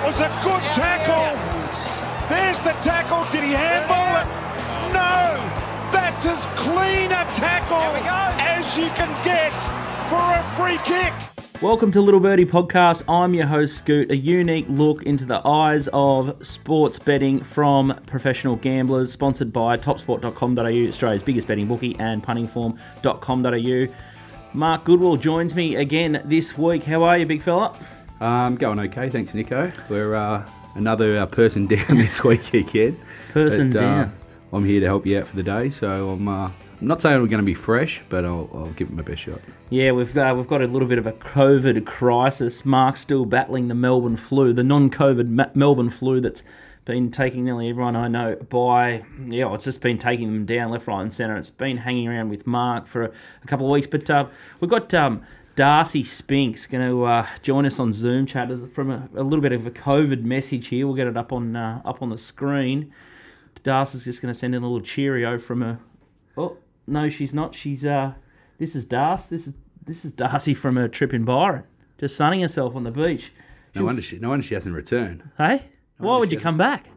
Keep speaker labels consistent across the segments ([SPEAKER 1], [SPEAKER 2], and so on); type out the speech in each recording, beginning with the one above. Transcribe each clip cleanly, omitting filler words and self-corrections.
[SPEAKER 1] was a good tackle. There's the tackle. Did he handball it? No. That's as clean a tackle as you can get for a free kick.
[SPEAKER 2] Welcome to Little Birdie Podcast. I'm your host, Scoot, a unique look into the eyes of sports betting from professional gamblers, sponsored by topsport.com.au, Australia's biggest betting bookie, and puntingform.com.au. Mark Goodwill joins me again this week. How are you, big fella?
[SPEAKER 3] Going okay, thanks, Nico. We're another person down this week again.
[SPEAKER 2] Down.
[SPEAKER 3] I'm here to help you out for the day, so I'm not saying we're going to be fresh, but I'll give it my best shot.
[SPEAKER 2] Yeah, we've got a little bit of a COVID crisis. Mark's still battling the Melbourne flu, the non-COVID Melbourne flu that's been taking nearly everyone I know it's just been taking them down left, right and centre. It's been hanging around with Mark for a couple of weeks, but we've got Darcy Spinks going to join us on Zoom chat from a little bit of a COVID message here. We'll get it up on the screen. Darcy's just going to send in a little cheerio from a... Oh, no, she's not. She's this is Darcy. This is Darcy from a trip in Byron, just sunning herself on the beach.
[SPEAKER 3] No wonder she hasn't returned.
[SPEAKER 2] Hey, why would you come back?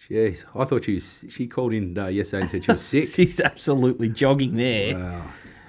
[SPEAKER 3] Jeez, I thought she called in yesterday and said she was sick.
[SPEAKER 2] She's absolutely jogging there.
[SPEAKER 3] Wow,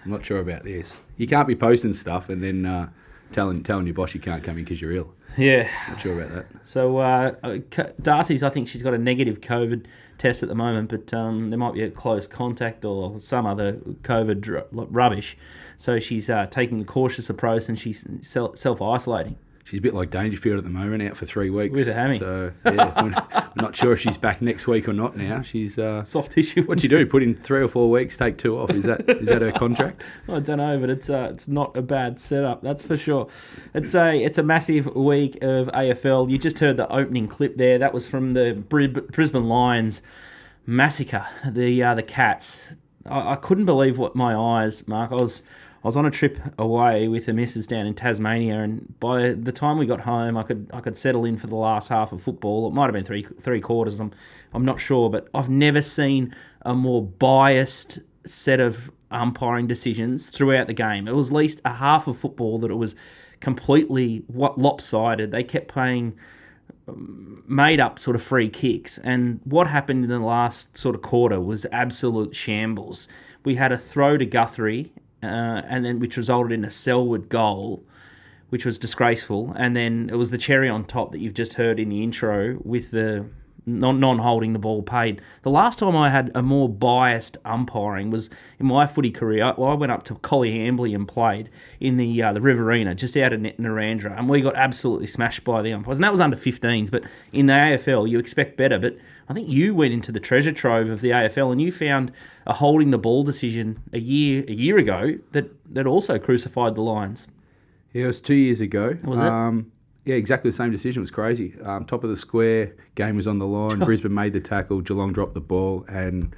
[SPEAKER 3] I'm not sure about this. You can't be posting stuff and then telling your boss you can't come in because you're ill.
[SPEAKER 2] Yeah.
[SPEAKER 3] Not sure about that.
[SPEAKER 2] So Darcy's, I think she's got a negative COVID test at the moment, but there might be a close contact or some other COVID rubbish. So she's taking the cautious approach and she's self-isolating.
[SPEAKER 3] She's a bit like Dangerfield at the moment, out for 3 weeks.
[SPEAKER 2] With a hammy.
[SPEAKER 3] So, yeah, I'm not sure if she's back next week or not now. She's...
[SPEAKER 2] soft tissue.
[SPEAKER 3] What do you do? Put in 3 or 4 weeks, take 2 off. Is that her contract?
[SPEAKER 2] I don't know, but it's not a bad setup, that's for sure. It's a massive week of AFL. You just heard the opening clip there. That was from the Brisbane Lions massacre, the Cats. I couldn't believe what my eyes, Mark. I was on a trip away with the missus down in Tasmania, and by the time we got home, I could settle in for the last half of football. It might have been three quarters. I'm not sure, but I've never seen a more biased set of umpiring decisions throughout the game. It was at least a half of football that it was completely lopsided. They kept playing made up sort of free kicks, and what happened in the last sort of quarter was absolute shambles. We had a throw to Guthrie, and then which resulted in a Selwood goal, which was disgraceful. And then it was the cherry on top that you've just heard in the intro with the non-holding the ball paid. The last time I had a more biased umpiring was in my footy career. I went up to Collyhambley and played in the Riverina, just out of Narrandera, and we got absolutely smashed by the umpires. And that was under 15s, but in the AFL you expect better. But I think you went into the treasure trove of the AFL and you found a holding the ball decision a year ago that also crucified the Lions.
[SPEAKER 3] Yeah, it was 2 years ago.
[SPEAKER 2] Was it?
[SPEAKER 3] Yeah, exactly the same decision. It was crazy. Top of the square, game was on the line. Brisbane made the tackle, Geelong dropped the ball, and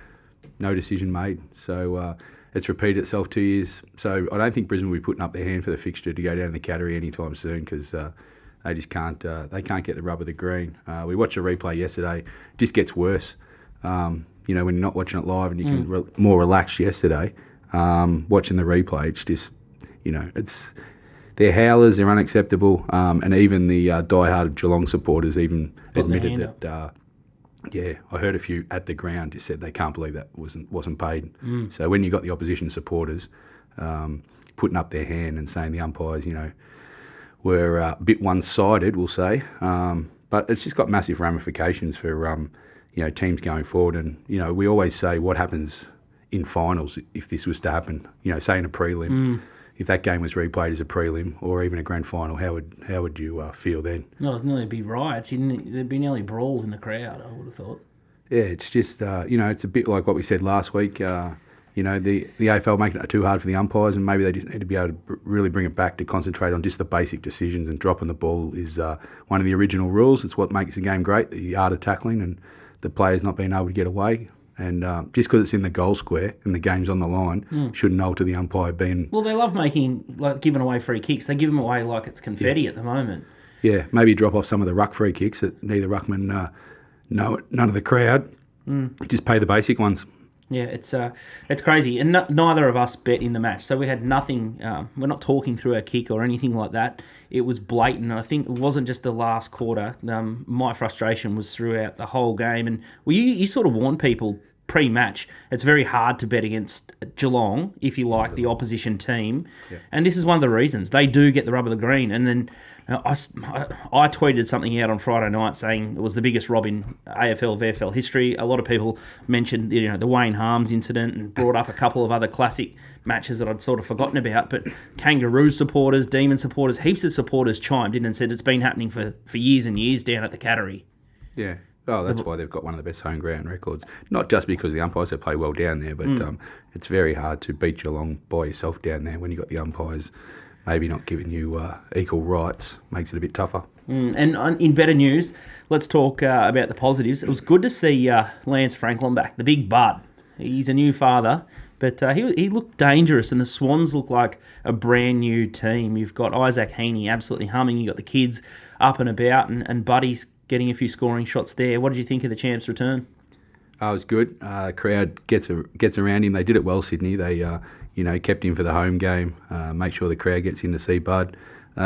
[SPEAKER 3] no decision made. So it's repeated itself 2 years. So I don't think Brisbane will be putting up their hand for the fixture to go down the category anytime soon because they just can't. They can't get the rub of the green. We watched a replay yesterday. It just gets worse. When you're not watching it live and you can more relaxed yesterday. Watching the replay, it's just, it's. They're howlers, they're unacceptable, and even the diehard Geelong supporters even admitted that, I heard a few at the ground just said they can't believe that wasn't paid. So when you got the opposition supporters putting up their hand and saying the umpires, were a bit one-sided, we'll say, but it's just got massive ramifications for, teams going forward. And, we always say what happens in finals if this was to happen, say in a prelim. If that game was replayed as a prelim or even a grand final, how would you feel then?
[SPEAKER 2] No, it'd nearly be riots. There'd be nearly brawls in the crowd, I would have thought.
[SPEAKER 3] Yeah, it's just, it's a bit like what we said last week. The AFL making it too hard for the umpires, and maybe they just need to be able to really bring it back to concentrate on just the basic decisions, and dropping the ball is one of the original rules. It's what makes the game great, the art of tackling and the players not being able to get away. And just because it's in the goal square and the game's on the line shouldn't alter the umpire being...
[SPEAKER 2] Well, they love giving away free kicks. They give them away like it's confetti at the moment.
[SPEAKER 3] Yeah, maybe drop off some of the ruck free kicks that neither ruckman know none of the crowd. Just pay the basic ones.
[SPEAKER 2] Yeah, it's crazy, and neither of us bet in the match, so we had nothing. We're not talking through our kick or anything like that. It was blatant. I think it wasn't just the last quarter. My frustration was throughout the whole game, and you sort of warned people pre-match. It's very hard to bet against Geelong if you like the opposition team, and this is one of the reasons they do get the rub of the green. And then I tweeted something out on Friday night saying it was the biggest rob in AFL VFL history. A lot of people mentioned the Wayne Harms incident and brought up a couple of other classic matches that I'd sort of forgotten about. But Kangaroo supporters, Demon supporters, heaps of supporters chimed in and said it's been happening for years and years down at the Cattery.
[SPEAKER 3] Yeah. Oh, that's why they've got one of the best home ground records. Not just because the umpires have play well down there, but it's very hard to beat Geelong by yourself down there when you've got the umpires maybe not giving you equal rights. Makes it a bit tougher.
[SPEAKER 2] And in better news, let's talk about the positives. It was good to see Lance Franklin back, the big bud. He's a new father, but he looked dangerous, and the Swans look like a brand new team. You've got Isaac Heaney absolutely humming. You've got the kids up and about, and Buddy's getting a few scoring shots there. What did you think of the champs' return?
[SPEAKER 3] It was good. Crowd gets around him. They did it well, Sydney. They kept him for the home game. Make sure the crowd gets in to see Bud.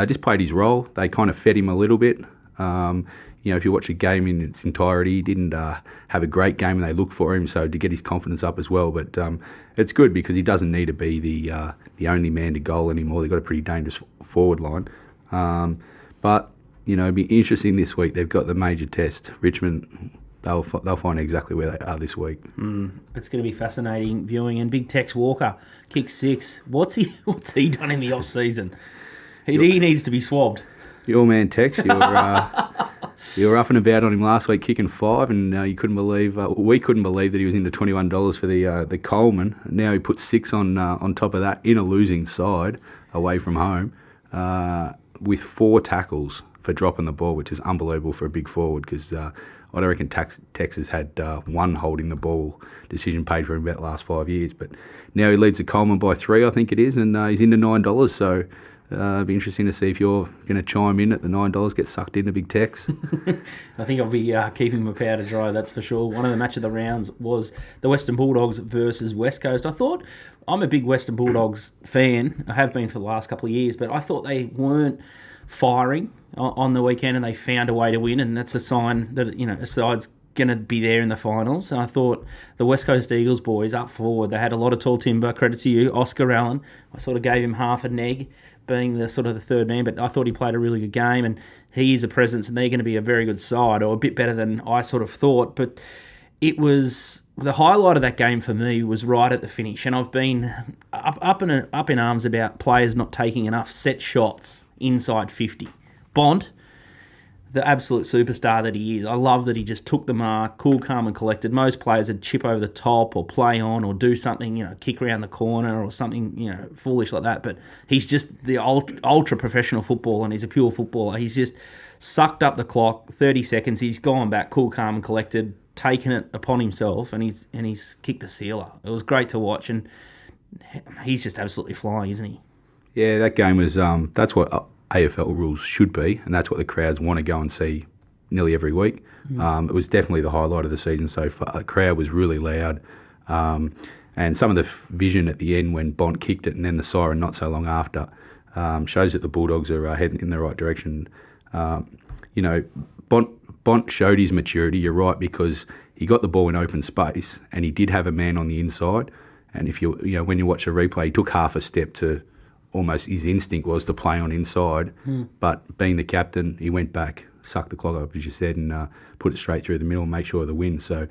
[SPEAKER 3] Just played his role. They kind of fed him a little bit. If you watch the game in its entirety, he didn't have a great game, and they looked for him, so to get his confidence up as well. But it's good because he doesn't need to be the only man to goal anymore. They've got a pretty dangerous forward line. But it'll be interesting this week. They've got the major test. Richmond, they'll find exactly where they are this week.
[SPEAKER 2] It's going to be fascinating viewing. And Big Tex Walker, kick 6. What's he done in the off season? He needs to be swabbed.
[SPEAKER 3] Your man Tex, you were up and about on him last week, kicking 5, and you couldn't believe. We couldn't believe that he was into $21 for the Coleman. Now he puts 6 on top of that in a losing side away from home, with 4 tackles for dropping the ball, which is unbelievable for a big forward, because I don't reckon Tex has had one holding the ball decision paid for him about the last 5 years. But now he leads the Coleman by 3, I think it is, and he's into $9. So it'll be interesting to see if you're going to chime in at the $9, get sucked into Big Tex.
[SPEAKER 2] I think I'll be keeping my powder dry, that's for sure. One of the match of the rounds was the Western Bulldogs versus West Coast. I'm a big Western Bulldogs fan. I have been for the last couple of years, but I thought they weren't firing on the weekend, and they found a way to win, and that's a sign that a side's going to be there in the finals. And I thought the West Coast Eagles boys up forward, they had a lot of tall timber. Credit to you, Oscar Allen. I sort of gave him half a neg, being the sort of the third man, but I thought he played a really good game, and he is a presence, and they're going to be a very good side, or a bit better than I sort of thought. But it was the highlight of that game for me was right at the finish, and I've been up in arms about players not taking enough set shots inside 50. Bond, the absolute superstar that he is, I love that he just took the mark, cool, calm and collected. Most players would chip over the top or play on or do something, kick around the corner or something, foolish like that. But he's just the ultra professional footballer, and he's a pure footballer. He's just sucked up the clock, 30 seconds. He's gone back, cool, calm and collected, taken it upon himself, and he's kicked the sealer. It was great to watch, and he's just absolutely flying, isn't he?
[SPEAKER 3] Yeah, that game was, that's what AFL rules should be, and that's what the crowds want to go and see nearly every week. It was definitely the highlight of the season so far. The crowd was really loud, and some of the vision at the end when Bont kicked it and then the siren not so long after shows that the Bulldogs are heading in the right direction. Bont showed his maturity, you're right, because he got the ball in open space and he did have a man on the inside, and if when you watch a replay, he took half a step to almost, his instinct was to play on inside, but being the captain, he went back, sucked the clock up, as you said, and put it straight through the middle and make sure of the win. So,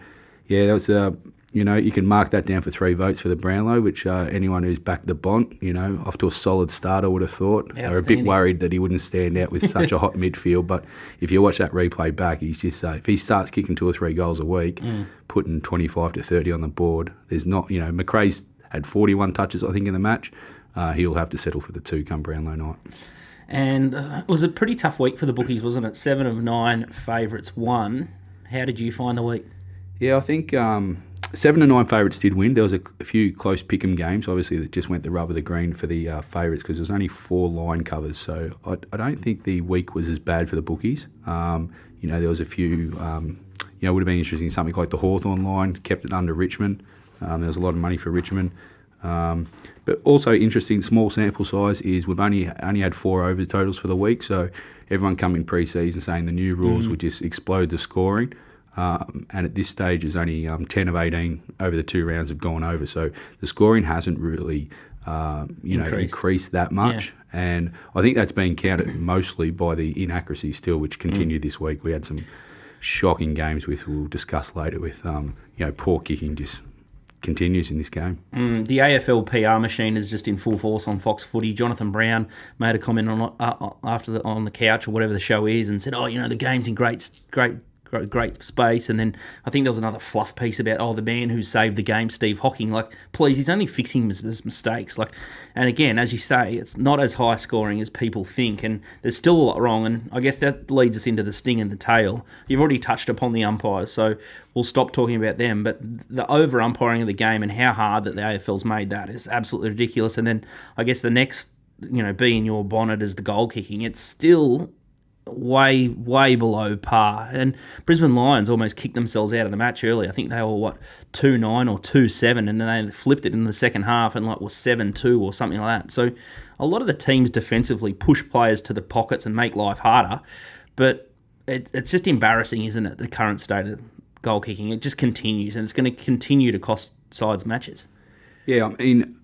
[SPEAKER 3] yeah, that was you can mark that down for 3 votes for the Brownlow, which anyone who's backed the Bont, off to a solid start, I would have thought. They were a bit worried that he wouldn't stand out with such a hot midfield, but if you watch that replay back, he's just, if he starts kicking 2 or 3 goals a week, putting 25 to 30 on the board, there's not, McRae's had 41 touches, I think, in the match. He'll have to settle for the 2 come Brownlow night.
[SPEAKER 2] And it was a pretty tough week for the bookies, wasn't it? 7 of 9 favourites won. How did you find the week? Yeah,
[SPEAKER 3] I think 7 of 9 favourites did win. There was a few close pick'em games, obviously, that just went the rub of the green for the favourites, because there was only 4 line covers. So I don't think the week was as bad for the bookies. There was a few, it would have been interesting, something like the Hawthorn line kept it under Richmond. There was a lot of money for Richmond. But also interesting, small sample size is we've only had 4 over totals for the week, so everyone come in pre-season saying the new rules would just explode the scoring. And at this stage, it's only 10 of 18 over the 2 rounds have gone over. So the scoring hasn't really, increased that much. Yeah. And I think that's been countered mostly by the inaccuracy still, which continued this week. We had some shocking games we'll discuss later with, poor kicking just continues in this game.
[SPEAKER 2] The AFL PR machine is just in full force on Fox Footy. Jonathan Brown made a comment on on the couch or whatever the show is and said, the game's in great space. And then I think there was another fluff piece about, the man who saved the game, Steve Hocking. Like, please, he's only fixing his mistakes. Like, and again, as you say, it's not as high scoring as people think, and there's still a lot wrong. And I guess that leads us into the sting and the tail. You've already touched upon the umpires, so we'll stop talking about them. But the over umpiring of the game and how hard that the AFL's made that is absolutely ridiculous. And then I guess the next, being your bonnet is the goal kicking. It's still way below par, and Brisbane Lions almost kicked themselves out of the match early. I think they were 2-9 or 2-7, and then they flipped it in the second half and was 7-2 or something like that. So a lot of the teams defensively push players to the pockets and make life harder, but it's just embarrassing, isn't it, the current state of goal kicking? It just continues, and it's going to continue to cost sides matches.
[SPEAKER 3] Yeah, I mean,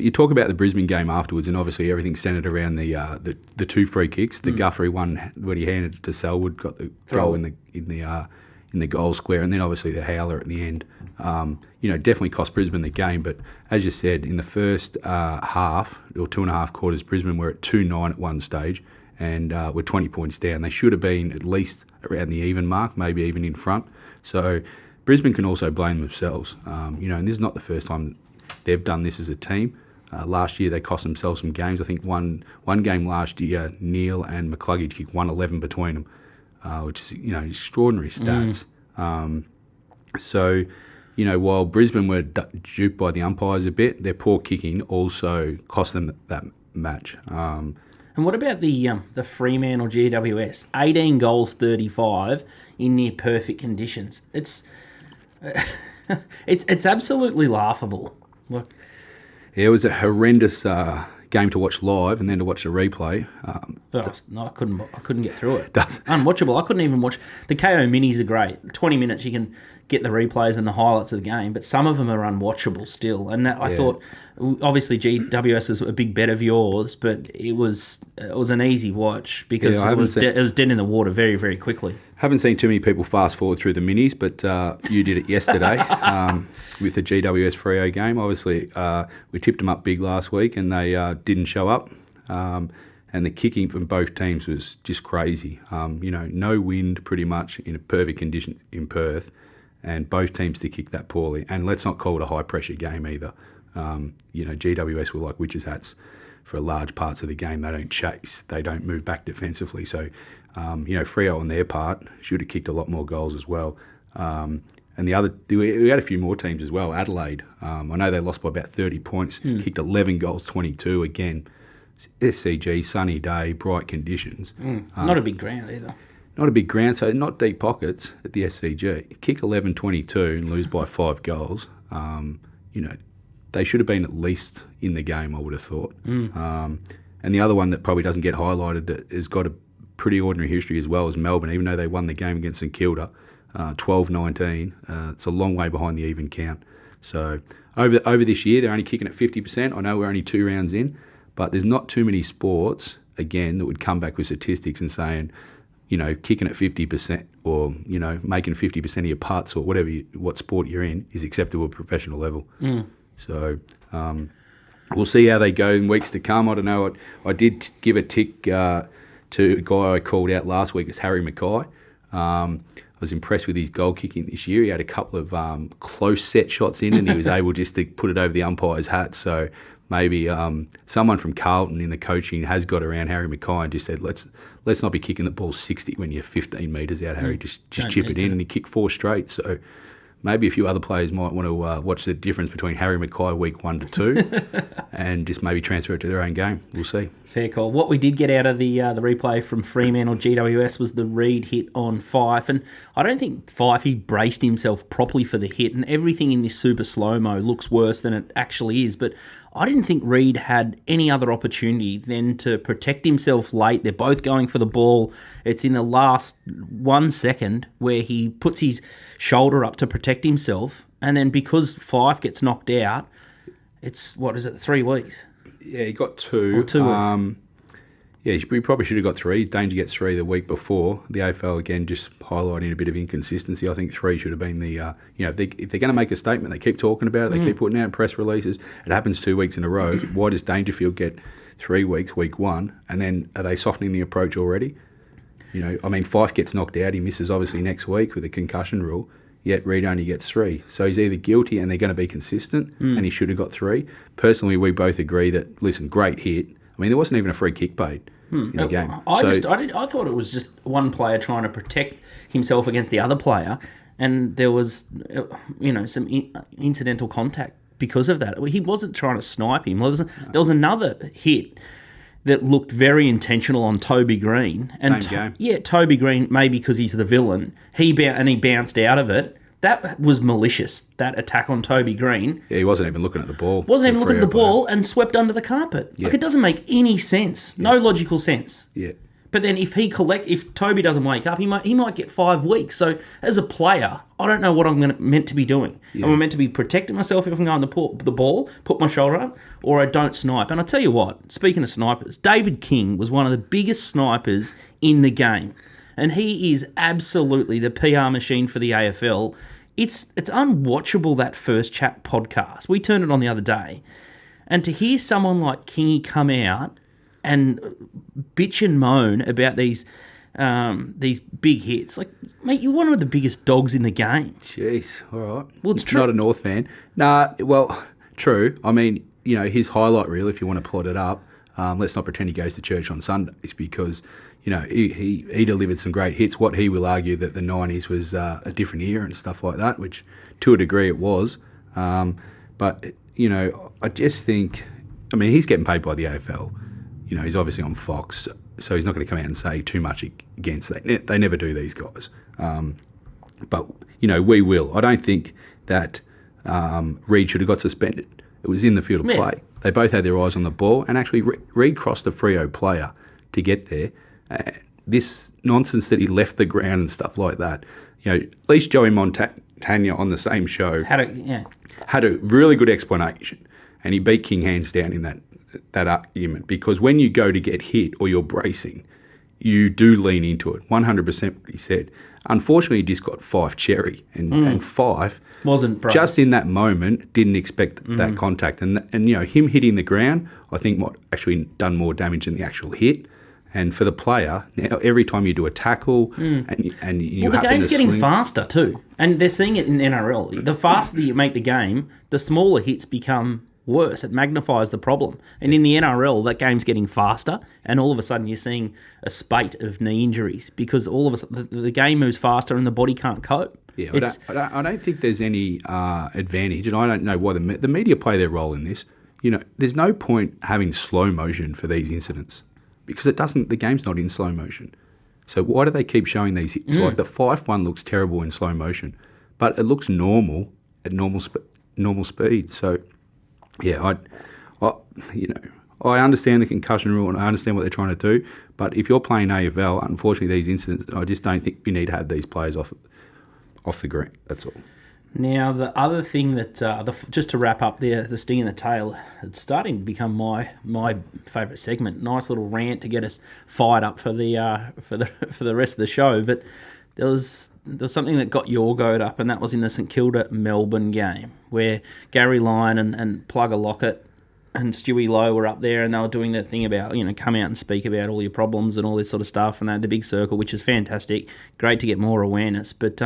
[SPEAKER 3] you talk about the Brisbane game afterwards, and obviously everything's centred around the 2 free kicks. The Guthrie one when he handed it to Selwood, got the goal in the goal square, and then obviously the howler at the end. Definitely cost Brisbane the game. But as you said, in the first half or 2.5 quarters, Brisbane were at 2-9 at one stage, and were 20 points down. They should have been at least around the even mark, maybe even in front. So Brisbane can also blame themselves. And this is not the first time they've done this as a team. Last year they cost themselves some games. I think one game last year, Neil and McCluggage kicked 111 between them, which is extraordinary stats. So while Brisbane were duped by the umpires a bit, their poor kicking also cost them that match.
[SPEAKER 2] And what about the Fremantle GWS? 18 goals, 35 in near perfect conditions. It's absolutely laughable. Look,
[SPEAKER 3] yeah, it was a horrendous game to watch live, and then to watch the replay.
[SPEAKER 2] I couldn't get through it.
[SPEAKER 3] Does
[SPEAKER 2] Unwatchable. I couldn't even watch. The KO minis are great. 20 minutes you can get the replays and the highlights of the game, but some of them are unwatchable still. And I thought, obviously GWS was a big bet of yours, but it was an easy watch because it was dead in the water very, very quickly.
[SPEAKER 3] Haven't seen too many people fast forward through the minis, but you did it yesterday with the GWS Freo game. Obviously, we tipped them up big last week, and they didn't show up. And the kicking from both teams was just crazy. No wind pretty much in a perfect condition in Perth, and both teams to kick that poorly. And let's not call it a high-pressure game either. GWS were like witches' hats for large parts of the game. They don't chase. They don't move back defensively. So, Freo on their part should have kicked a lot more goals as well. And we had a few more teams as well. Adelaide, I know they lost by about 30 points, kicked 11 goals, 22 again. SCG, sunny day, bright conditions.
[SPEAKER 2] Not a big ground either.
[SPEAKER 3] Not a big ground, so not deep pockets at the SCG. Kick 11-22 and lose by 5 goals. They should have been at least in the game, I would have thought. And the other one that probably doesn't get highlighted that has got a pretty ordinary history as well is Melbourne, even though they won the game against St Kilda, 12-19. It's a long way behind the even count. So over this year, they're only kicking at 50%. I know we're only 2 rounds in, but there's not too many sports, again, that would come back with statistics and saying, kicking at 50% or, making 50% of your putts or what sport you're in is acceptable at professional level. So we'll see how they go in weeks to come. I don't know. I did give a tick to a guy I called out last week as Harry Mackay. I was impressed with his goal kicking this year. He had a couple of close set shots in, and he was able just to put it over the umpire's hat. So maybe someone from Carlton in the coaching has got around Harry Mackay and just said, let's not be kicking the ball 60 when you're 15 metres out, Harry. Just chip it in, and he kicked 4 straight. So maybe a few other players might want to watch the difference between Harry Mackay week 1 to 2 and just maybe transfer it to their own game. We'll see.
[SPEAKER 2] Fair call. What we did get out of the replay from Fremantle GWS was the Reid hit on Fife, and I don't think Fife, he braced himself properly for the hit, and everything in this super slow-mo looks worse than it actually is, but I didn't think Reid had any other opportunity than to protect himself late. They're both going for the ball. It's in the last 1 second where he puts his shoulder up to protect himself, and then because Fife gets knocked out, it's, 3 weeks?
[SPEAKER 3] Yeah, he got 2.
[SPEAKER 2] Or 2 weeks.
[SPEAKER 3] Yeah, he probably should have got 3. Danger gets 3 the week before. The AFL, again, just highlighting a bit of inconsistency. I think 3 should have been the, if they're going to make a statement, they keep talking about it, they keep putting out press releases. It happens 2 weeks in a row. Why does Dangerfield get 3 weeks, week 1, and then are they softening the approach already? Fife gets knocked out. He misses, obviously, next week with the concussion rule, yet Reid only gets 3. So he's either guilty and they're going to be consistent, and he should have got 3. Personally, we both agree that, listen, great hit. There wasn't even a free kick paid in the game.
[SPEAKER 2] I thought it was just one player trying to protect himself against the other player, and there was, some incidental contact because of that. He wasn't trying to snipe him. There was another hit that looked very intentional on Toby Green. And
[SPEAKER 3] Same game.
[SPEAKER 2] Yeah, Toby Green, maybe because he's the villain, he bounced out of it. That was malicious, that attack on Toby Green.
[SPEAKER 3] Yeah, he wasn't even looking at the ball.
[SPEAKER 2] Wasn't even looking at the ball and swept under the carpet.
[SPEAKER 3] Yeah.
[SPEAKER 2] It doesn't make any sense. No logical sense.
[SPEAKER 3] Yeah.
[SPEAKER 2] But then if Toby doesn't wake up, he might get 5 weeks. So as a player, I don't know what I'm meant to be doing.
[SPEAKER 3] Yeah.
[SPEAKER 2] Am I meant to be protecting myself if I'm going to the ball, put my shoulder up, or I don't snipe? And I tell you what, speaking of snipers, David King was one of the biggest snipers in the game. And he is absolutely the PR machine for the AFL. It's unwatchable, that First Chat podcast. We turned it on the other day. And to hear someone like Kingy come out and bitch and moan about these big hits, like, mate, you're one of the biggest dogs in the game.
[SPEAKER 3] Jeez, all right.
[SPEAKER 2] Well, it's true.
[SPEAKER 3] Not a North fan. Nah, well, true. His highlight reel, if you want to plot it up, let's not pretend he goes to church on Sundays, because he delivered some great hits. What he will argue that the 90s was a different era and stuff like that, which to a degree it was. But I just think, he's getting paid by the AFL. He's obviously on Fox, so he's not going to come out and say too much against that. They never do, these guys. But we will. I don't think that Reid should have got suspended. It was in the field of play. They both had their eyes on the ball, and actually Reid crossed the Freo player to get there. This nonsense that he left the ground and stuff like that. At least Joey Montagna on the same show had a really good explanation, and he beat King hands down in that argument, because when you go to get hit or you're bracing, you do lean into it. 100% what he said. Unfortunately, he just got Fife cherry, and Fife
[SPEAKER 2] wasn't braced.
[SPEAKER 3] Just in that moment didn't expect that contact, and him hitting the ground, I think, might actually done more damage than the actual hit. And for the player, now every time you do a tackle and you
[SPEAKER 2] the
[SPEAKER 3] happen
[SPEAKER 2] game's
[SPEAKER 3] to
[SPEAKER 2] getting
[SPEAKER 3] sling,
[SPEAKER 2] faster too, and they're seeing it in the NRL. The faster you make the game, the smaller hits become worse. It magnifies the problem. And in the NRL, that game's getting faster, and all of a sudden you're seeing a spate of knee injuries because all of a sudden the game moves faster and the body can't cope.
[SPEAKER 3] Yeah, I don't think there's any advantage, and I don't know why the media play their role in this. There's no point having slow motion for these incidents, because the game's not in slow motion. So why do they keep showing these hits? Like the Fife one looks terrible in slow motion, but it looks normal at normal speed. So yeah, I understand the concussion rule and I understand what they're trying to do, but if you're playing AFL, unfortunately these incidents, I just don't think you need to have these players off the green. That's all.
[SPEAKER 2] Now, the other thing that, just to wrap up the sting in the tail, it's starting to become my favourite segment. Nice little rant to get us fired up for the rest of the show. But there was something that got your goat up, and that was in the St Kilda Melbourne game, where Gary Lyon and Plugger Lockett and Stewie Lowe were up there, and they were doing that thing about, come out and speak about all your problems and all this sort of stuff, and they had the big circle, which is fantastic. Great to get more awareness, but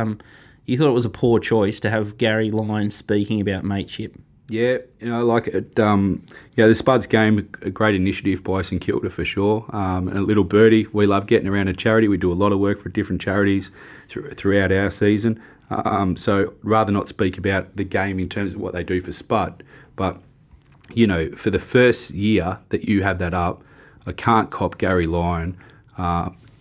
[SPEAKER 2] you thought it was a poor choice to have Gary Lyon speaking about mateship.
[SPEAKER 3] Yeah, like it. The Spuds game, a great initiative by St Kilda for sure. And a little Birdie, we love getting around a charity. We do a lot of work for different charities throughout our season. So rather not speak about the game in terms of what they do for Spud, but for the first year that you have that up, I can't cop Gary Lyon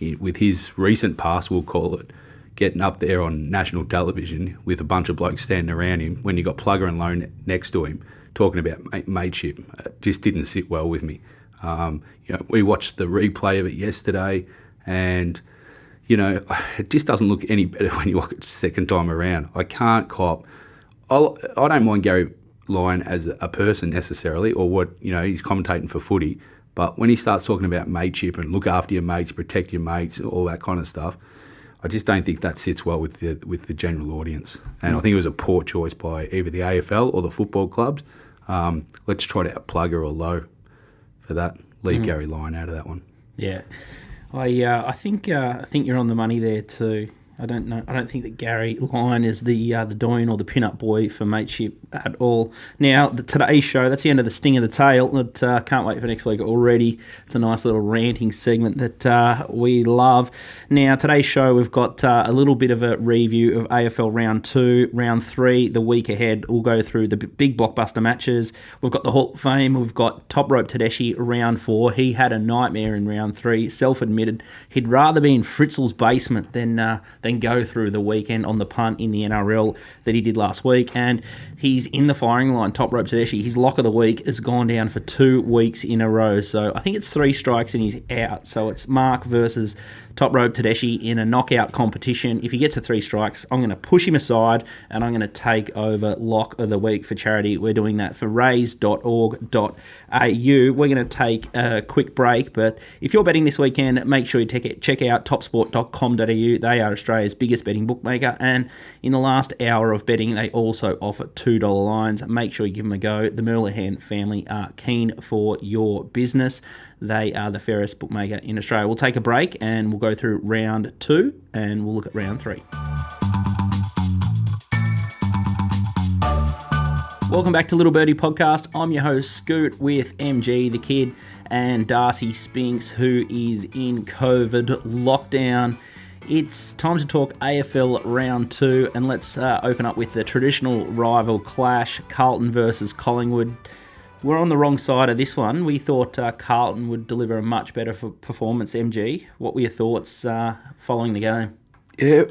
[SPEAKER 3] with his recent past, we'll call it, getting up there on national television with a bunch of blokes standing around him when you got Plugger and Lone next to him talking about mateship. It just didn't sit well with me. We watched the replay of it yesterday, and it just doesn't look any better when you watch it the second time around. I can't cop. I don't mind Gary Lyon as a person necessarily, or what he's commentating for footy, but when he starts talking about mateship and look after your mates, protect your mates, all that kind of stuff, I just don't think that sits well with the general audience. And I think it was a poor choice by either the AFL or the football clubs. Let's try to outplugger or low for that. Leave Gary Lyon out of that one.
[SPEAKER 2] Yeah, I think you're on the money there too. I don't know. I don't think that Gary Lyon is the doyen or the pin-up boy for mateship at all. Now, the Today Show, that's the end of the sting of the tail. Can't wait for next week already. It's a nice little ranting segment that we love. Now, Today's Show, we've got a little bit of a review of AFL Round 2, Round 3, the week ahead. We'll go through the big blockbuster matches. We've got the Hall of Fame. We've got Top Rope Tedeschi, Round 4. He had a nightmare in Round 3. Self-admitted he'd rather be in Fritzl's basement than go through the weekend on the punt in the NRL that he did last week. And he's in the firing line, Top Rope Tedeschi. His lock of the week has gone down for 2 weeks in a row. So I think it's 3 strikes and he's out. So it's Mark versus Top Rope Tedeschi in a knockout competition. If he gets a 3 strikes, I'm going to push him aside and I'm going to take over lock of the week for charity. We're doing that for raise.org.au. We're going to take a quick break, but if you're betting this weekend, make sure you check out topsport.com.au. They are Australia's biggest betting bookmaker, and in the last hour of betting, they also offer $2 lines. Make sure you give them a go. The Merlihan family are keen for your business. They are the fairest bookmaker in Australia. We'll take a break and we'll go through round 2 and we'll look at round 3. Welcome back to Little Birdie Podcast. I'm your host, Scoot, with MG, the kid, and Darcy Spinks, who is in COVID lockdown. It's time to talk AFL Round 2, and let's open up with the traditional rival clash, Carlton versus Collingwood. We're on the wrong side of this one. We thought Carlton would deliver a much better performance, MG. What were your thoughts following the game?
[SPEAKER 3] Yeah,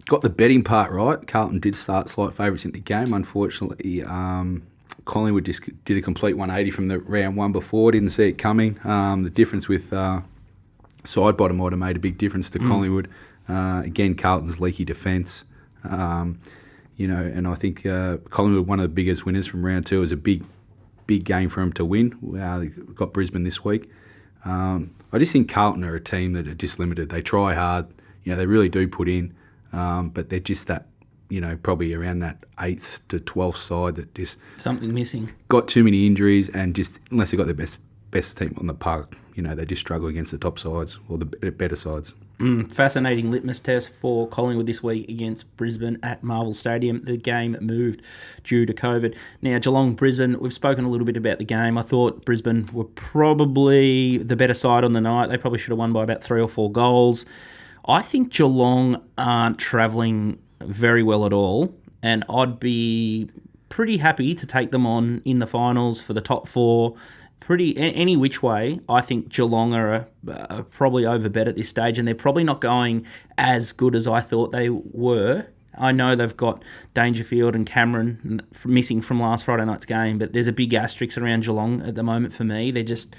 [SPEAKER 3] got the betting part right. Carlton did start slight favourites in the game. Unfortunately, Collingwood just did a complete 180 from the round 1 before. Didn't see it coming. The difference with Sidebottom might have made a big difference to Collingwood. Again, Carlton's leaky defence. And I think Collingwood, one of the biggest winners from round 2, is a big game for them to win. They've got Brisbane this week. I just think Carlton are a team that are just limited. They try hard. They really do put in, but they're just that, probably around that 8th to 12th side that just...
[SPEAKER 2] Something missing.
[SPEAKER 3] Got too many injuries, and just, unless they've got their best team on the park, they just struggle against the top sides or the better sides.
[SPEAKER 2] Fascinating litmus test for Collingwood this week against Brisbane at Marvel Stadium. The game moved due to COVID. Now, Geelong-Brisbane, we've spoken a little bit about the game. I thought Brisbane were probably the better side on the night. They probably should have won by about 3 or 4 goals. I think Geelong aren't travelling very well at all, and I'd be pretty happy to take them on in the finals for the top 4. Any which way. I think Geelong are probably overbet at this stage, and they're probably not going as good as I thought they were. I know they've got Dangerfield and Cameron missing from last Friday night's game, but there's a big asterisk around Geelong at the moment for me. They're just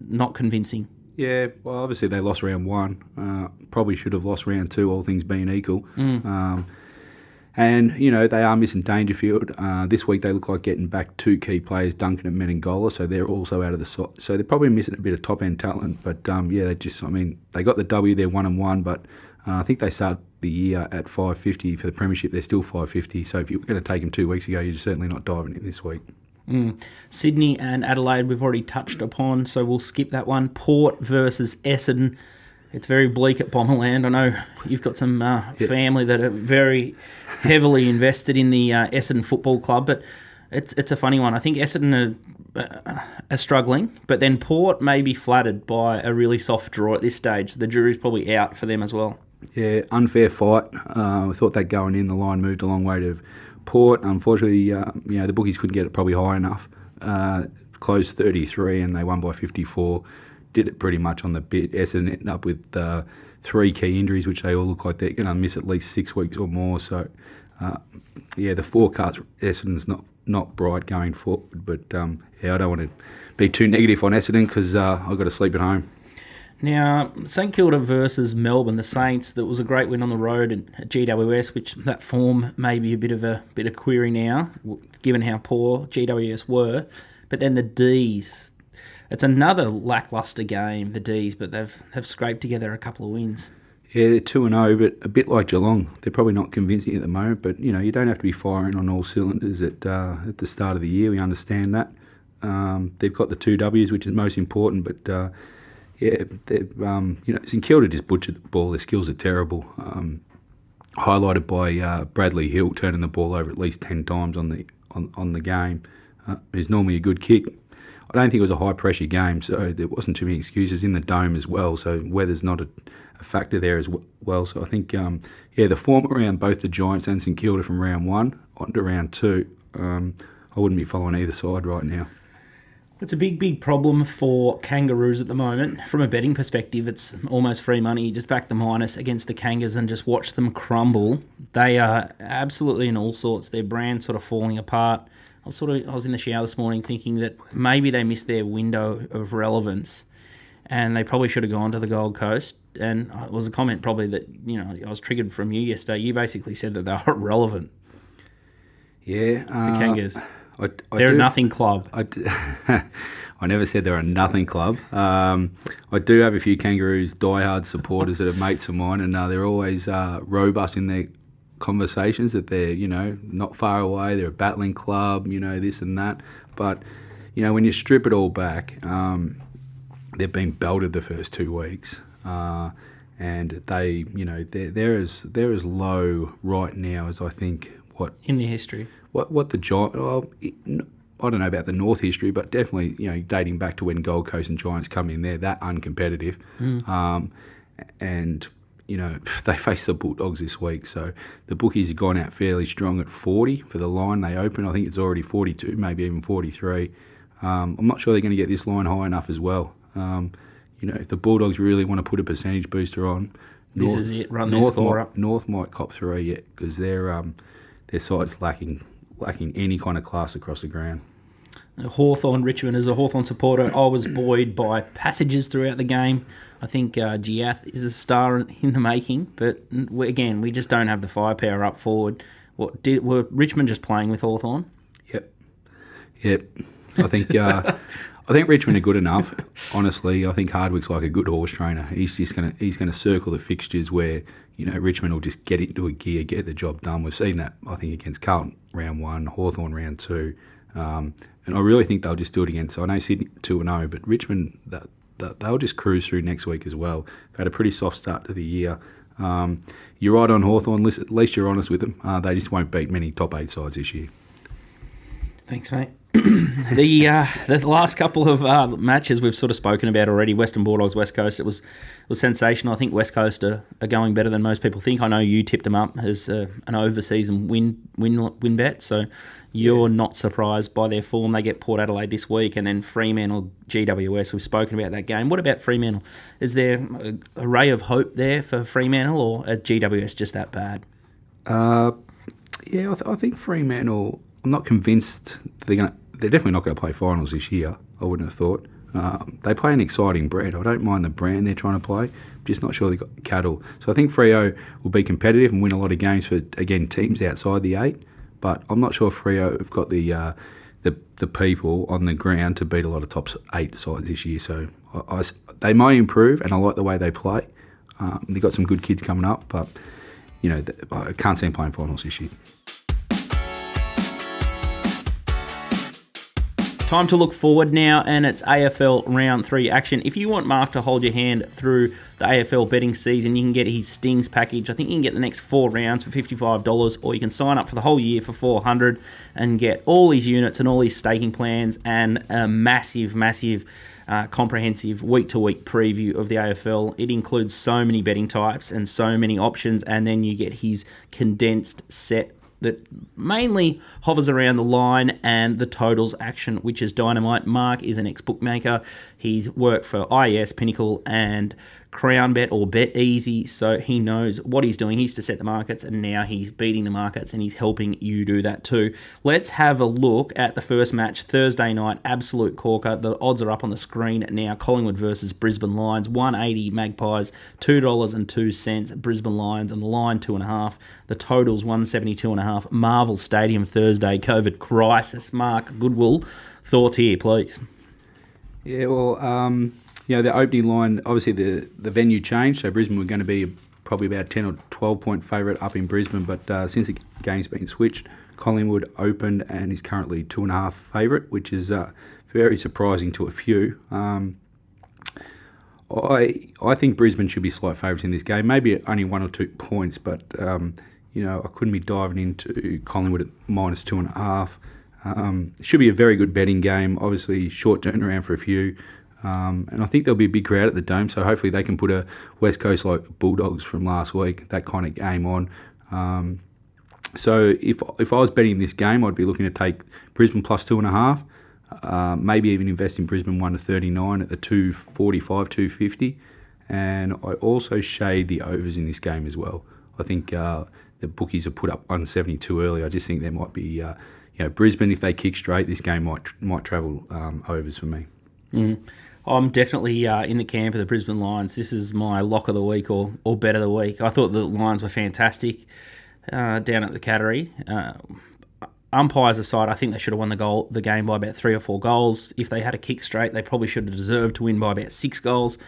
[SPEAKER 2] not convincing.
[SPEAKER 3] Yeah, well, obviously they lost round 1. Probably should have lost round 2, all things being equal. And, they are missing Dangerfield. This week they look like getting back 2 key players, Duncan and Menengola, so they're also out of the side. So they're probably missing a bit of top-end talent. But, they got the W, they're 1-1, but I think they start the year at 550 for the premiership. They're still 550, so if you were going to take them 2 weeks ago, you're certainly not diving in this week.
[SPEAKER 2] Sydney and Adelaide we've already touched upon, so we'll skip that one. Port versus Essendon. It's very bleak at Bomberland. I know you've got some family that are very heavily invested in the Essendon Football Club, but It's a funny one. I think Essendon are struggling, but then Port may be flattered by a really soft draw at this stage. So the jury's probably out for them as well.
[SPEAKER 3] Yeah, unfair fight. We thought that going in, the line moved a long way to Port. Unfortunately, the bookies couldn't get it probably high enough. Closed 33 and they won by 54. Did it pretty much on the bit. Essendon ended up with 3 key injuries, which they all look like they're going to miss at least 6 weeks or more. So, the forecast Essendon's not bright going forward. But, I don't want to be too negative on Essendon because I've got to sleep at home.
[SPEAKER 2] Now, St Kilda versus Melbourne, the Saints, that was a great win on the road at GWS, which that form may be a bit of query now, given how poor GWS were. But then the D's, it's another lacklustre game, the D's, but they've scraped together a couple of wins.
[SPEAKER 3] Yeah, they're 2-0, but a bit like Geelong. They're probably not convincing at the moment, but, you don't have to be firing on all cylinders at the start of the year. We understand that. They've got the 2 Ws, which is most important, but... St Kilda just butchered the ball. Their skills are terrible. Highlighted by Bradley Hill turning the ball over at least 10 times on the game. It's normally a good kick. I don't think it was a high pressure game, so there wasn't too many excuses in the dome as well. So weather's not a factor there as well. So I think the form around both the Giants and St Kilda from round 1 on to round 2, I wouldn't be following either side right now.
[SPEAKER 2] It's a big problem for Kangaroos at the moment. From a betting perspective, it's almost free money. Just back the minus against the Kangas and just watch them crumble. They are absolutely in all sorts. Their brand sort of falling apart. I was in the shower this morning thinking that maybe they missed their window of relevance and they probably should have gone to the Gold Coast. And it was a comment probably that, I was triggered from you yesterday. You basically said that they were relevant.
[SPEAKER 3] Yeah.
[SPEAKER 2] The Kangas.
[SPEAKER 3] They're
[SPEAKER 2] a nothing club.
[SPEAKER 3] I never said they're a nothing club. I do have a few Kangaroos diehard supporters that are mates of mine, and they're always robust in their conversations that they're, not far away. They're a battling club, this and that. But, when you strip it all back, they've been belted the first 2 weeks. And they, they're as low right now as I think
[SPEAKER 2] in their history.
[SPEAKER 3] What the Giants... Well, I don't know about the North history, but definitely, dating back to when Gold Coast and Giants come in, they're that uncompetitive. And, they face the Bulldogs this week. So the bookies have gone out fairly strong at 40 for the line they open. I think it's already 42, maybe even 43. I'm not sure they're going to get this line high enough as well. If the Bulldogs really want to put a percentage booster on...
[SPEAKER 2] This is it, run their score up.
[SPEAKER 3] North might cop 3 yet because their side's lacking any kind of class across the ground.
[SPEAKER 2] Hawthorn, Richmond, as a Hawthorn supporter, I was buoyed by passages throughout the game. I think Giath is a star in the making, but we just don't have the firepower up forward. Were Richmond just playing with Hawthorn?
[SPEAKER 3] Yep. I think Richmond are good enough. Honestly, I think Hardwick's like a good horse trainer. He's gonna circle the fixtures where Richmond will just get into a gear, get the job done. We've seen that, I think, against Carlton round 1, Hawthorn round 2, and I really think they'll just do it again. So I know Sydney 2-0, but Richmond they'll just cruise through next week as well. They've had a pretty soft start to the year. You're right on Hawthorn. At least you're honest with them. They just won't beat many top 8 sides this year.
[SPEAKER 2] Thanks, mate. The last couple of matches we've sort of spoken about already. Western Bulldogs, West Coast. It was sensational. I think West Coast are going better than most people think. I know you tipped them up as an overseason win bet, so you're not surprised by their form. They get Port Adelaide this week, and then Fremantle, GWS. We've spoken about that game. What about Fremantle? Is there a ray of hope there for Fremantle, or are GWS just that bad?
[SPEAKER 3] I think Fremantle. I'm not convinced they're definitely not going to play finals this year. I wouldn't have thought. They play an exciting brand. I don't mind the brand they're trying to play. I'm just not sure they've got cattle. So I think Freo will be competitive and win a lot of games for, again, teams outside the 8. But I'm not sure Freo have got the people on the ground to beat a lot of top 8 sides this year. So they may improve, and I like the way they play. They've got some good kids coming up, but I can't see them playing finals this year.
[SPEAKER 2] Time to look forward now, and it's AFL Round 3 action. If you want Mark to hold your hand through the AFL betting season, you can get his Stings package. I think you can get the next 4 rounds for $55, or you can sign up for the whole year for $400 and get all his units and all his staking plans and a massive, comprehensive week-to-week preview of the AFL. It includes so many betting types and so many options, and then you get his condensed set that mainly hovers around the line and the totals action, which is dynamite. Mark is an ex-bookmaker. He's worked for IES, Pinnacle, and Crown Bet or Bet Easy, so he knows what he's doing. He used to set the markets, and now he's beating the markets, and he's helping you do that too. Let's have a look at the first match, Thursday night, absolute corker. The odds are up on the screen now. Collingwood versus Brisbane Lions, 180 Magpies, $2.02. Brisbane Lions, and the line 2.5. The total's 172.5. Marvel Stadium Thursday, COVID crisis. Mark Goodwill, thoughts here, please.
[SPEAKER 3] Yeah, well, the opening line, obviously the venue changed, so Brisbane were going to be probably about 10 or 12 point favourite up in Brisbane, but since the game's been switched, Collingwood opened and is currently 2.5 favourite, which is very surprising to a few. I think Brisbane should be slight favourites in this game, maybe only 1 or 2 points, but I couldn't be diving into Collingwood at minus 2.5. It should be a very good betting game, obviously short turnaround for a few. And I think there'll be a big crowd at the Dome, so hopefully they can put a West Coast like Bulldogs from last week, that kind of game on. So if I was betting this game, I'd be looking to take Brisbane plus 2.5, maybe even invest in Brisbane 1-39 at the 245, 250, and I also shade the overs in this game as well. I think the bookies have put up 172 early. I just think there might be, Brisbane, if they kick straight, this game might travel overs for me.
[SPEAKER 2] I'm definitely in the camp of the Brisbane Lions. This is my lock of the week or bet of the week. I thought the Lions were fantastic down at the Cattery. Umpires aside, I think they should have won the game by about 3 or 4 goals. If they had a kick straight, they probably should have deserved to win by about 6 goals.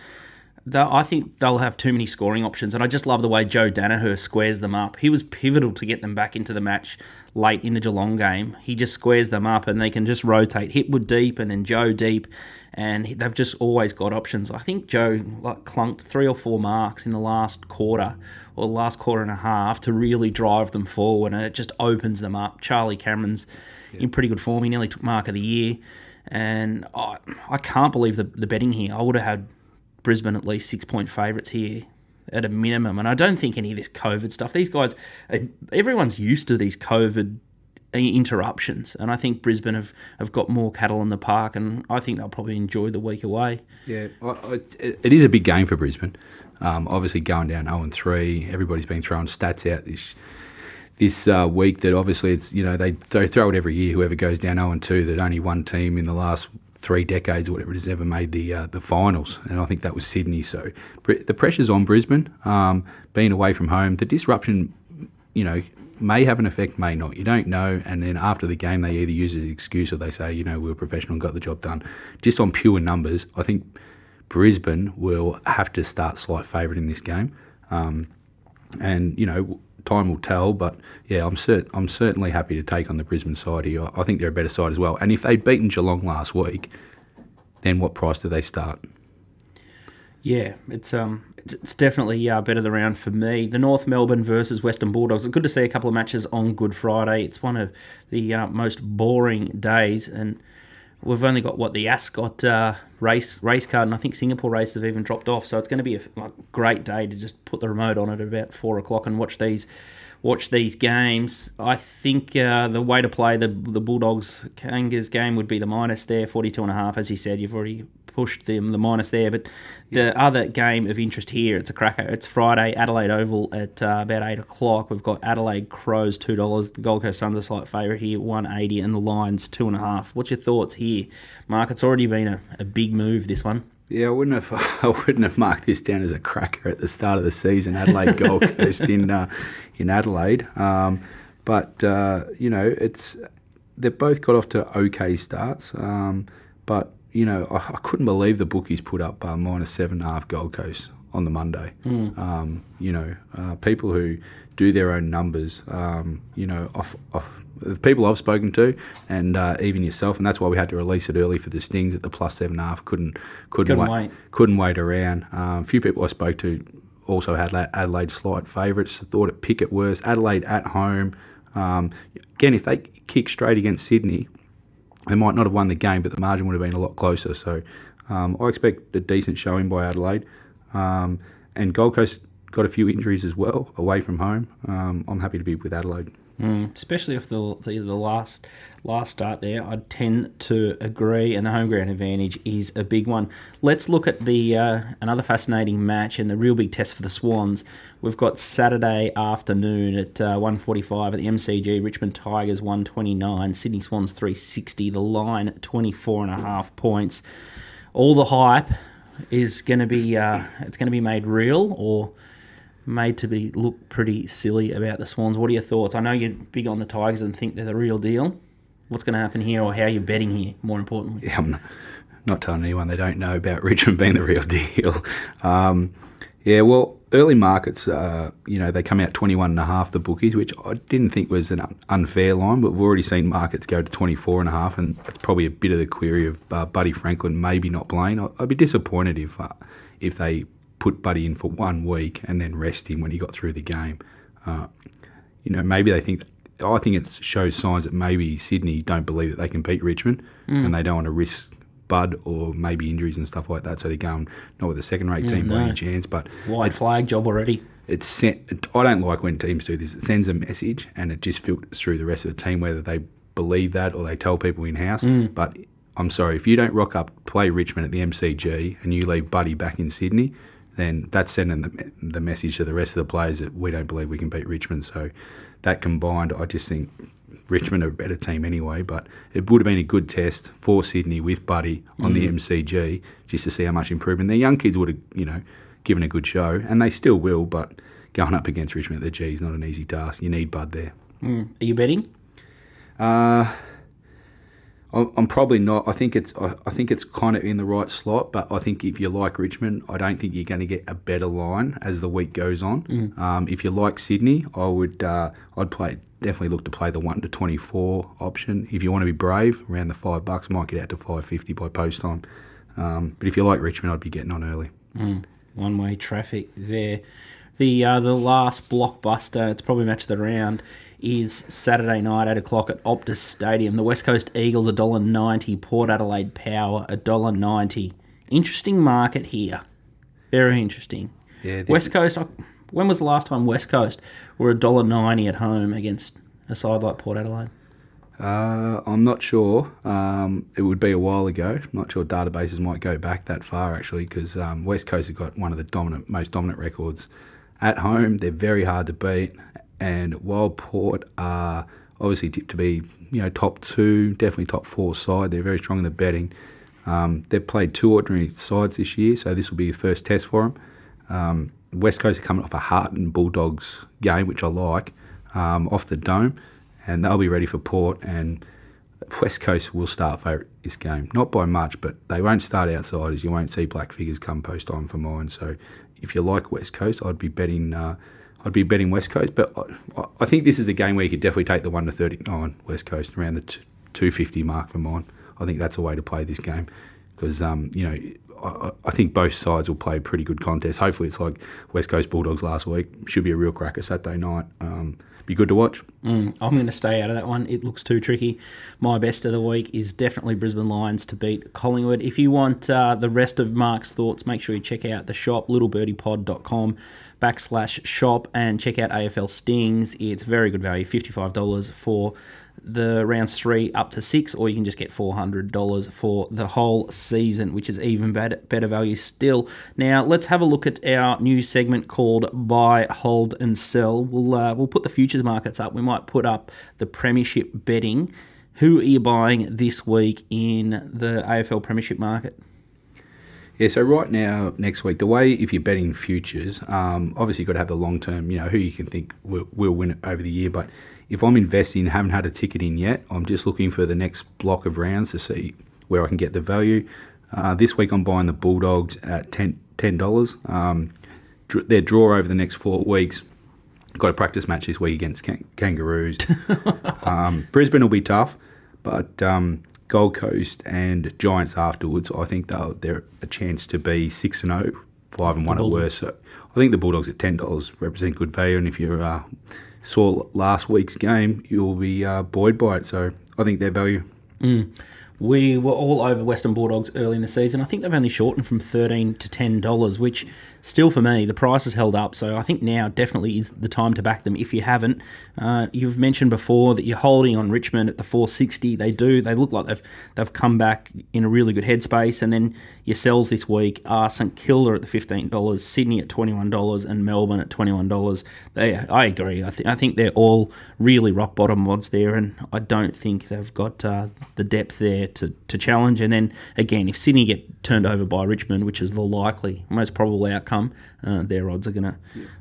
[SPEAKER 2] I think they'll have too many scoring options, and I just love the way Joe Danaher squares them up. He was pivotal to get them back into the match late in the Geelong game. He just squares them up, and they can just rotate Hipwood deep and then Joe deep, and they've just always got options. I think Joe clunked 3 or 4 marks in the last quarter or the last quarter and a half to really drive them forward, and it just opens them up. Charlie Cameron's in pretty good form. He nearly took mark of the year, and I can't believe the betting here. I would have had Brisbane at least 6-point favourites here at a minimum. And I don't think any of this COVID stuff, these guys, everyone's used to these COVID interruptions. And I think Brisbane have got more cattle in the park, and I think they'll probably enjoy the week away.
[SPEAKER 3] Yeah, it is a big game for Brisbane. Obviously going down 0-3, everybody's been throwing stats out this week that obviously it's, they throw it every year, whoever goes down 0-2, that only one team in the last 3 decades or whatever it has ever made the finals, and I think that was Sydney. So the pressure's on Brisbane, being away from home. The disruption, may have an effect, may not. You don't know, and then after the game they either use it as an excuse or they say, we were professional and got the job done. Just on pure numbers, I think Brisbane will have to start slight favourite in this game, and time will tell, but yeah, I'm certainly happy to take on the Brisbane side here. I think they're a better side as well. And if they'd beaten Geelong last week, then what price do they start?
[SPEAKER 2] Yeah, it's definitely bet of the round for me. The North Melbourne versus Western Bulldogs. It's good to see a couple of matches on Good Friday. It's one of the most boring days, and we've only got the Ascot race card, and I think Singapore race have even dropped off. So it's going to be a great day to just put the remote on at about 4 o'clock and watch these games. I think the way to play the Bulldogs Kangas game would be the minus there, 42.5. As you said, you've already pushed the minus there. But the other game of interest here, it's a cracker. It's Friday, Adelaide Oval at about 8 o'clock. We've got Adelaide Crows, $2. The Gold Coast Suns are slight favourite here, 180, and the Lions 2.5. What's your thoughts here, Mark? It's already been a big move, this one.
[SPEAKER 3] Yeah, I wouldn't have marked this down as a cracker at the start of the season. Adelaide Gold Coast in Adelaide, but they've both got off to okay starts. But I couldn't believe the bookies put up -7.5 Gold Coast. on the Monday. People who do their own numbers, off the people I've spoken to, and even yourself, and that's why we had to release it early for the Stings at the +7.5. Couldn't wait around. A few people I spoke to also had Adelaide slight favourites. Thought it pick it worse. Adelaide at home. Again, if they kick straight against Sydney, they might not have won the game, but the margin would have been a lot closer. So I expect a decent showing by Adelaide. And Gold Coast got a few injuries as well away from home. I'm happy to be with Adelaide.
[SPEAKER 2] Especially if the last start there, I tend to agree, and the home ground advantage is a big one. Let's look at the another fascinating match and the real big test for the Swans. We've got Saturday afternoon at 1:45 at the MCG. Richmond Tigers 129, Sydney Swans 360. The line 24.5 points. All the hype is going to be it's going to be made real or made to be look pretty silly about the Swans. What are your thoughts? I know you're big on the Tigers and think they're the real deal. What's going to happen here, or how are you betting here, more importantly?
[SPEAKER 3] Yeah, I'm not telling anyone they don't know about Richmond being the real deal. Early markets, they come out 21.5, the bookies, which I didn't think was an unfair line, but we've already seen markets go to 24.5, and it's probably a bit of the query of Buddy Franklin maybe not playing. I'd be disappointed if they put Buddy in for 1 week and then rest him when he got through the game. Maybe they think. I think it shows signs that maybe Sydney don't believe that they can beat Richmond, and they don't want to risk Bud or maybe injuries and stuff like that. So they're going not with a second-rate team by any chance. But
[SPEAKER 2] white flag job already.
[SPEAKER 3] I don't like when teams do this. It sends a message and it just filters through the rest of the team, whether they believe that or they tell people in-house. But I'm sorry, if you don't rock up, play Richmond at the MCG, and you leave Buddy back in Sydney, then that's sending the message to the rest of the players that we don't believe we can beat Richmond. So that combined, I just think Richmond are a better team anyway, but it would have been a good test for Sydney with Buddy on the MCG just to see how much improvement. Their young kids would have, given a good show, and they still will, but going up against Richmond at the G is not an easy task. You need Bud there.
[SPEAKER 2] Are you betting?
[SPEAKER 3] I'm probably not. I think it's kind of in the right slot, but I think if you like Richmond, I don't think you're going to get a better line as the week goes on. If you like Sydney, I'd definitely look to play the 1 to 24 option. If you want to be brave, around the $5, might get out to $5.50 by post time. But if you like Richmond, I'd be getting on early.
[SPEAKER 2] One-way traffic there. The last blockbuster, it's probably match of the round, is Saturday night, 8 o'clock at Optus Stadium. The West Coast Eagles, $1.90. Port Adelaide Power, $1.90. Interesting market here. Very interesting.
[SPEAKER 3] Yeah,
[SPEAKER 2] West Coast, when was the last time West Coast were $1.90 at home against a side like Port Adelaide?
[SPEAKER 3] I'm not sure. It would be a while ago. I'm not sure databases might go back that far, actually, because West Coast have got one of the most dominant records. At home, they're very hard to beat. And while Port are obviously tipped to be, top 2, definitely top 4 side, they're very strong in the betting. They've played 2 ordinary sides this year, so this will be the first test for them. West Coast are coming off a Heart and Bulldogs game, which I like, off the Dome, and they'll be ready for Port. And West Coast will start favourite this game, not by much, but they won't start outsiders. You won't see black figures come post time for mine. So if you like West Coast, I'd be betting West Coast, but I think this is a game where you could definitely take the 1 to 39 West Coast around the 250 mark for mine. I think that's a way to play this game because I think both sides will play a pretty good contest. Hopefully it's like West Coast Bulldogs last week. Should be a real cracker Saturday night. Be good to watch.
[SPEAKER 2] I'm going to stay out of that one. It looks too tricky. My best of the week is definitely Brisbane Lions to beat Collingwood. If you want the rest of Mark's thoughts, make sure you check out the shop, littlebirdie.com/shop, and check out AFL Stings. It's very good value, $55 for the rounds 3 up to 6, or you can just get $400 for the whole season, which is even better value still. Now, let's have a look at our new segment called Buy, Hold and Sell. We'll put the futures markets up. We might put up the Premiership betting. Who are you buying this week in the AFL Premiership market?
[SPEAKER 3] Yeah, so right now, next week, the way if you're betting futures, obviously you've got to have the long term, who you can think will win it over the year. But if I'm investing, haven't had a ticket in yet, I'm just looking for the next block of rounds to see where I can get the value. This week I'm buying the Bulldogs at $10. their draw over the next 4 weeks. Got a practice match this week against Kangaroos. Brisbane will be tough, but Gold Coast and Giants afterwards, I think they're a chance to be 6-0, 5-1 at worst. So I think the Bulldogs at $10 represent good value, and if you saw last week's game, you'll be buoyed by it. So I think they're value.
[SPEAKER 2] We were all over Western Bulldogs early in the season. I think they've only shortened from $13 to $10, which still for me, the price has held up. So I think now definitely is the time to back them if you haven't. You've mentioned before that you're holding on Richmond at the $4.60. They look like they've come back in a really good headspace. And then your sells this week are St Kilda at the $15, Sydney at $21, and Melbourne at $21. I agree. I think they're all really rock bottom odds there, and I don't think they've got the depth there to challenge. And then again, if Sydney get turned over by Richmond, which is the likely, most probable outcome, their odds are going to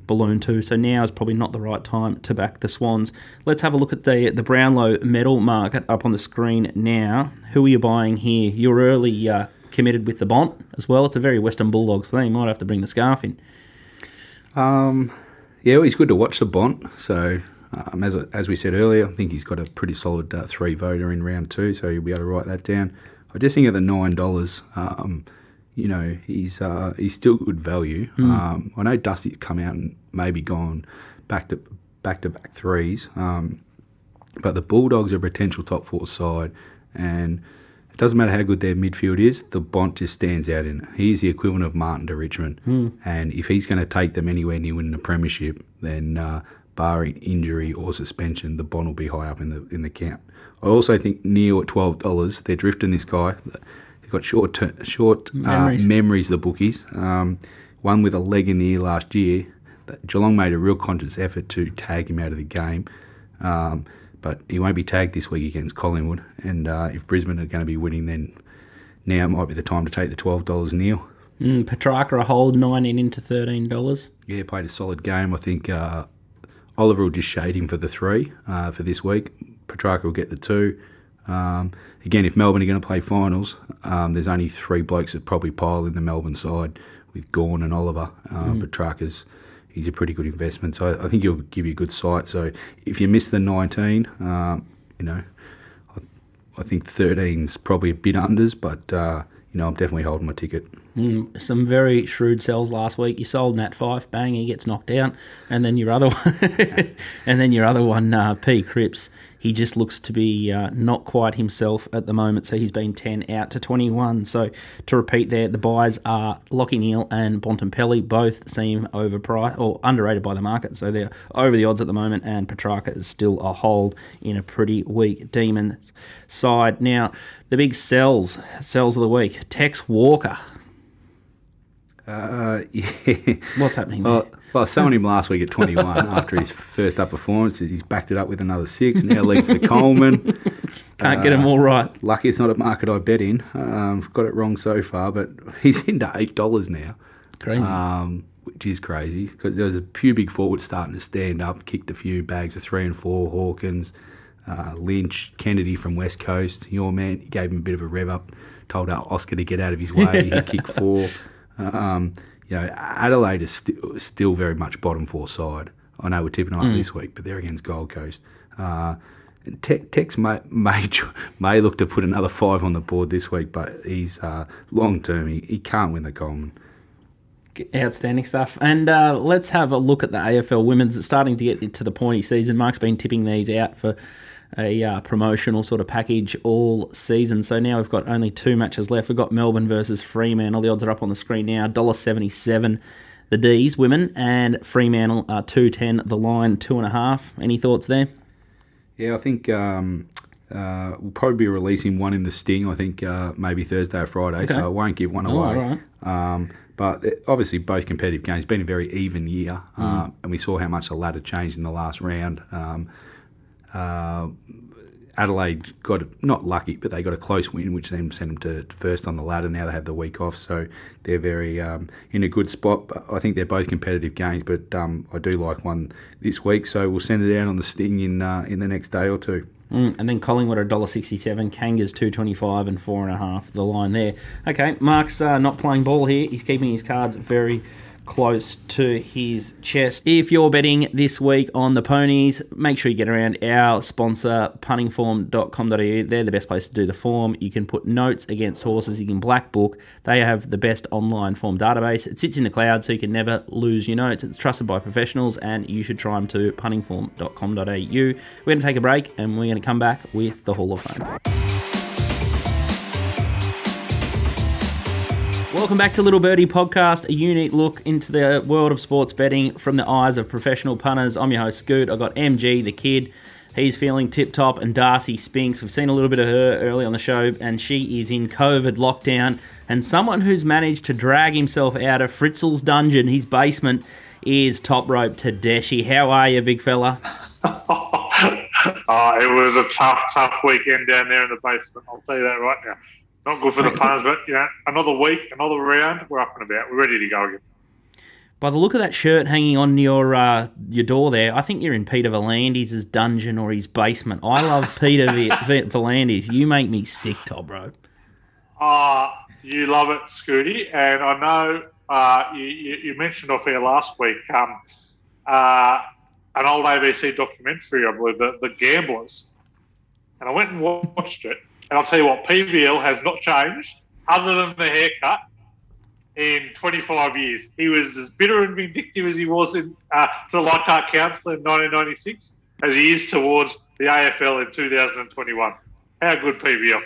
[SPEAKER 2] balloon too. So now is probably not the right time to back the Swans. Let's have a look at the Brownlow medal market up on the screen now. Who are you buying here? You're early committed with the Bont as well. It's a very Western Bulldogs thing. Might have to bring the scarf in.
[SPEAKER 3] Yeah, well, he's good to watch the Bont. So as we said earlier, I think he's got a pretty solid 3 voter in round 2, so you'll be able to write that down. I just think at the $9, he's still good value. I know Dusty's come out and maybe gone back to back threes, but the Bulldogs are a potential top 4 side, and it doesn't matter how good their midfield is, the Bont just stands out in it. He's the equivalent of Martin to Richmond, and if he's going to take them anywhere near winning the premiership, then barring injury or suspension, the Bont will be high up in the count. I also think Neil at $12, they're drifting this guy. He's got short memories, the bookies. One with a leg in the ear last year. Geelong made a real conscious effort to tag him out of the game, but he won't be tagged this week against Collingwood. And if Brisbane are going to be winning, then now might be the time to take the $12 Neil.
[SPEAKER 2] Petrarca a hold, 19 into $13.
[SPEAKER 3] Yeah, played a solid game. I think Oliver will just shade him for the 3 for this week. Petrarca will get the 2. Again, if Melbourne are going to play finals, there's only 3 blokes that probably pile in the Melbourne side with Gawn and Oliver. Petrarca's he's a pretty good investment, so I think he'll give you a good sight. So if you miss the 19, I think 13's probably a bit unders, but I'm definitely holding my ticket.
[SPEAKER 2] Some very shrewd sells last week. You sold Nat Fyfe, bang, he gets knocked out, and then your other one, P. Cripps. He just looks to be not quite himself at the moment, so he's been 10 out to 21. So to repeat there, the buys are Lockie Neal and Bontempelli. Both seem overpriced or underrated by the market, so they're over the odds at the moment, and Petrarca is still a hold in a pretty weak Demon side. Now, the big sells of the week. Tex Walker.
[SPEAKER 3] Yeah.
[SPEAKER 2] What's happening there?
[SPEAKER 3] Well, I was selling him last week at 21 after his first up performance. He's backed it up with another 6. Now leads the Coleman.
[SPEAKER 2] Can't get them all right.
[SPEAKER 3] Lucky it's not a market I bet in. Got it wrong so far, but he's into $8 now.
[SPEAKER 2] Crazy.
[SPEAKER 3] Which is crazy because there was a few big forwards starting to stand up, kicked a few bags of 3 and 4, Hawkins, Lynch, Kennedy from West Coast. Your man, he gave him a bit of a rev up, told Oscar to get out of his way. He kicked 4. Adelaide is still very much bottom 4 side. I know we're tipping on it this week, but they're against Gold Coast. Tex may look to put another 5 on the board this week, but he's long term. He can't win the Coleman.
[SPEAKER 2] Outstanding stuff. And let's have a look at the AFL Women's. It's starting to get into the pointy season. Mark's been tipping these out for a promotional sort of package all season. So now we've got only 2 matches left. We've got Melbourne versus Fremantle. The odds are up on the screen now. $1.77 the D's, women, and Fremantle are $2.10 the line, 2.5. Any thoughts there?
[SPEAKER 3] Yeah, I think we'll probably be releasing one in the Sting, I think maybe Thursday or Friday, okay. So I won't give one away. Right. But obviously both competitive games. It's been a very even year, and we saw how much the ladder changed in the last round. Adelaide got not lucky, but they got a close win, which then sent them to first on the ladder. Now they have the week off, so they're very in a good spot. But I think they're both competitive games, but I do like one this week, so we'll send it out on the Sting in the next day or 2.
[SPEAKER 2] And then Collingwood are $1.67, Kangas $2.25 and 4.5 the line there. Okay, Mark's not playing ball here. He's keeping his cards very close to his chest. If you're betting this week on the ponies, make sure you get around our sponsor, puntingform.com.au. They're the best place to do the form. You can put notes against horses. You can black book. They have the best online form database. It sits in the cloud, so you can never lose your notes. It's trusted by professionals, and you should try them too, puntingform.com.au. We're going to take a break, and we're going to come back with the Hall of Fame. Welcome back to Little Birdie Podcast, a unique look into the world of sports betting from the eyes of professional punters. I'm your host, Scoot. I've got MG, the kid. He's feeling tip-top, and Darcy Spinks. We've seen a little bit of her early on the show, and she is in COVID lockdown. And someone who's managed to drag himself out of Fritzl's dungeon, his basement, is Top Rope Tedeschi. How are you, big fella?
[SPEAKER 4] It was a tough weekend down there in the basement. I'll tell you that right now. Not good for the punters, but another week, another round, we're up and about. We're ready to go again.
[SPEAKER 2] By the look of that shirt hanging on your door there, I think you're in Peter V'landys' dungeon or his basement. I love Peter V'landys. You make me sick, Top Rope.
[SPEAKER 4] You love it, Scooty, and I know you mentioned off air last week an old ABC documentary, I believe, the Gamblers, and I went and watched it. And I'll tell you what, PVL has not changed, other than the haircut, in 25 years. He was as bitter and vindictive as he was to the Leichhardt Council in 1996 as he is towards the AFL in 2021. How good, PVL?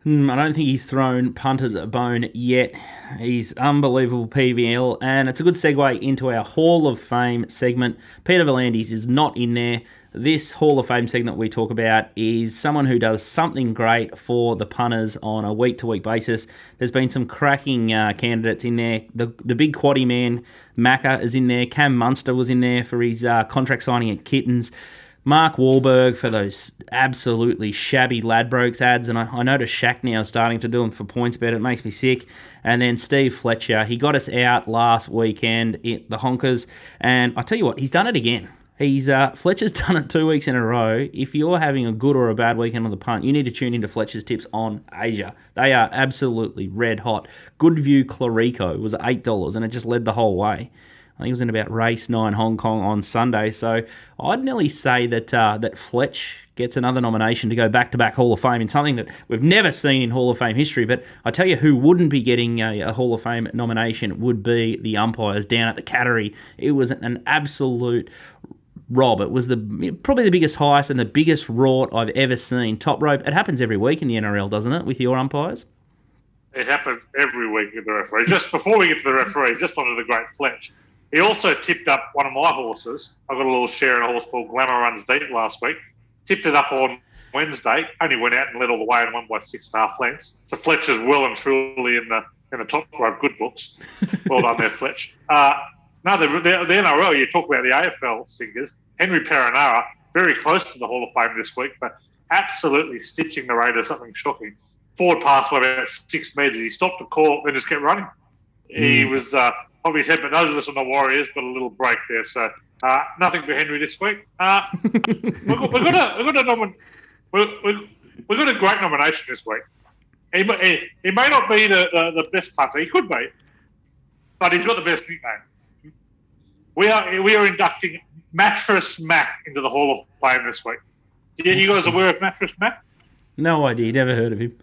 [SPEAKER 2] I don't think he's thrown punters a bone yet. He's unbelievable, PVL, and it's a good segue into our Hall of Fame segment. Peter V'landys is not in there. This Hall of Fame segment we talk about is someone who does something great for the punters on a week-to-week basis. There's been some cracking candidates in there. The big quaddie man, Macca, is in there. Cam Munster was in there for his contract signing at Kittens. Mark Wahlberg for those absolutely shabby Ladbrokes ads, and I notice Shaq now is starting to do them for PointsBet. It makes me sick. And then Steve Fletcher, he got us out last weekend at the Honkers, and I tell you what, he's done it again. Fletcher's done it 2 weeks in a row. If you're having a good or a bad weekend on the punt, you need to tune into Fletcher's tips on Asia. They are absolutely red hot. Goodview Clarico was $8, and it just led the whole way. I think it was in about race 9 Hong Kong on Sunday. So I'd nearly say that Fletch gets another nomination to go back-to-back Hall of Fame in something that we've never seen in Hall of Fame history. But I tell you who wouldn't be getting a Hall of Fame nomination would be the umpires down at the Cattery. It was an absolute rob. It was probably the biggest heist and the biggest rort I've ever seen. Top Rope, it happens every week in the NRL, doesn't it, with your umpires?
[SPEAKER 4] It happens every week with the referee. Just before we get to the referee, just onto the great Fletch. He also tipped up one of my horses. I got a little share in a horse called Glamour Runs Deep last week. Tipped it up on Wednesday. Only went out and led all the way and won by 6.5 lengths. So Fletcher's well and truly in the top rope good books. Well done there, Fletch. No, the NRL, you talk about the AFL singers. Henry Perenara, very close to the Hall of Fame this week, but absolutely stitching the Raiders, something shocking. Forward pass by about 6 metres. He stopped the call and just kept running. He was probably said, but those of us on the Warriors got a little break there. So nothing for Henry this week. We've got a great nomination this week. He may not be the best punter. He could be, but he's got the best nickname. We are inducting Mattress Mac into the Hall of Fame this week. You guys aware of Mattress Mac?
[SPEAKER 2] No idea. Never heard of him.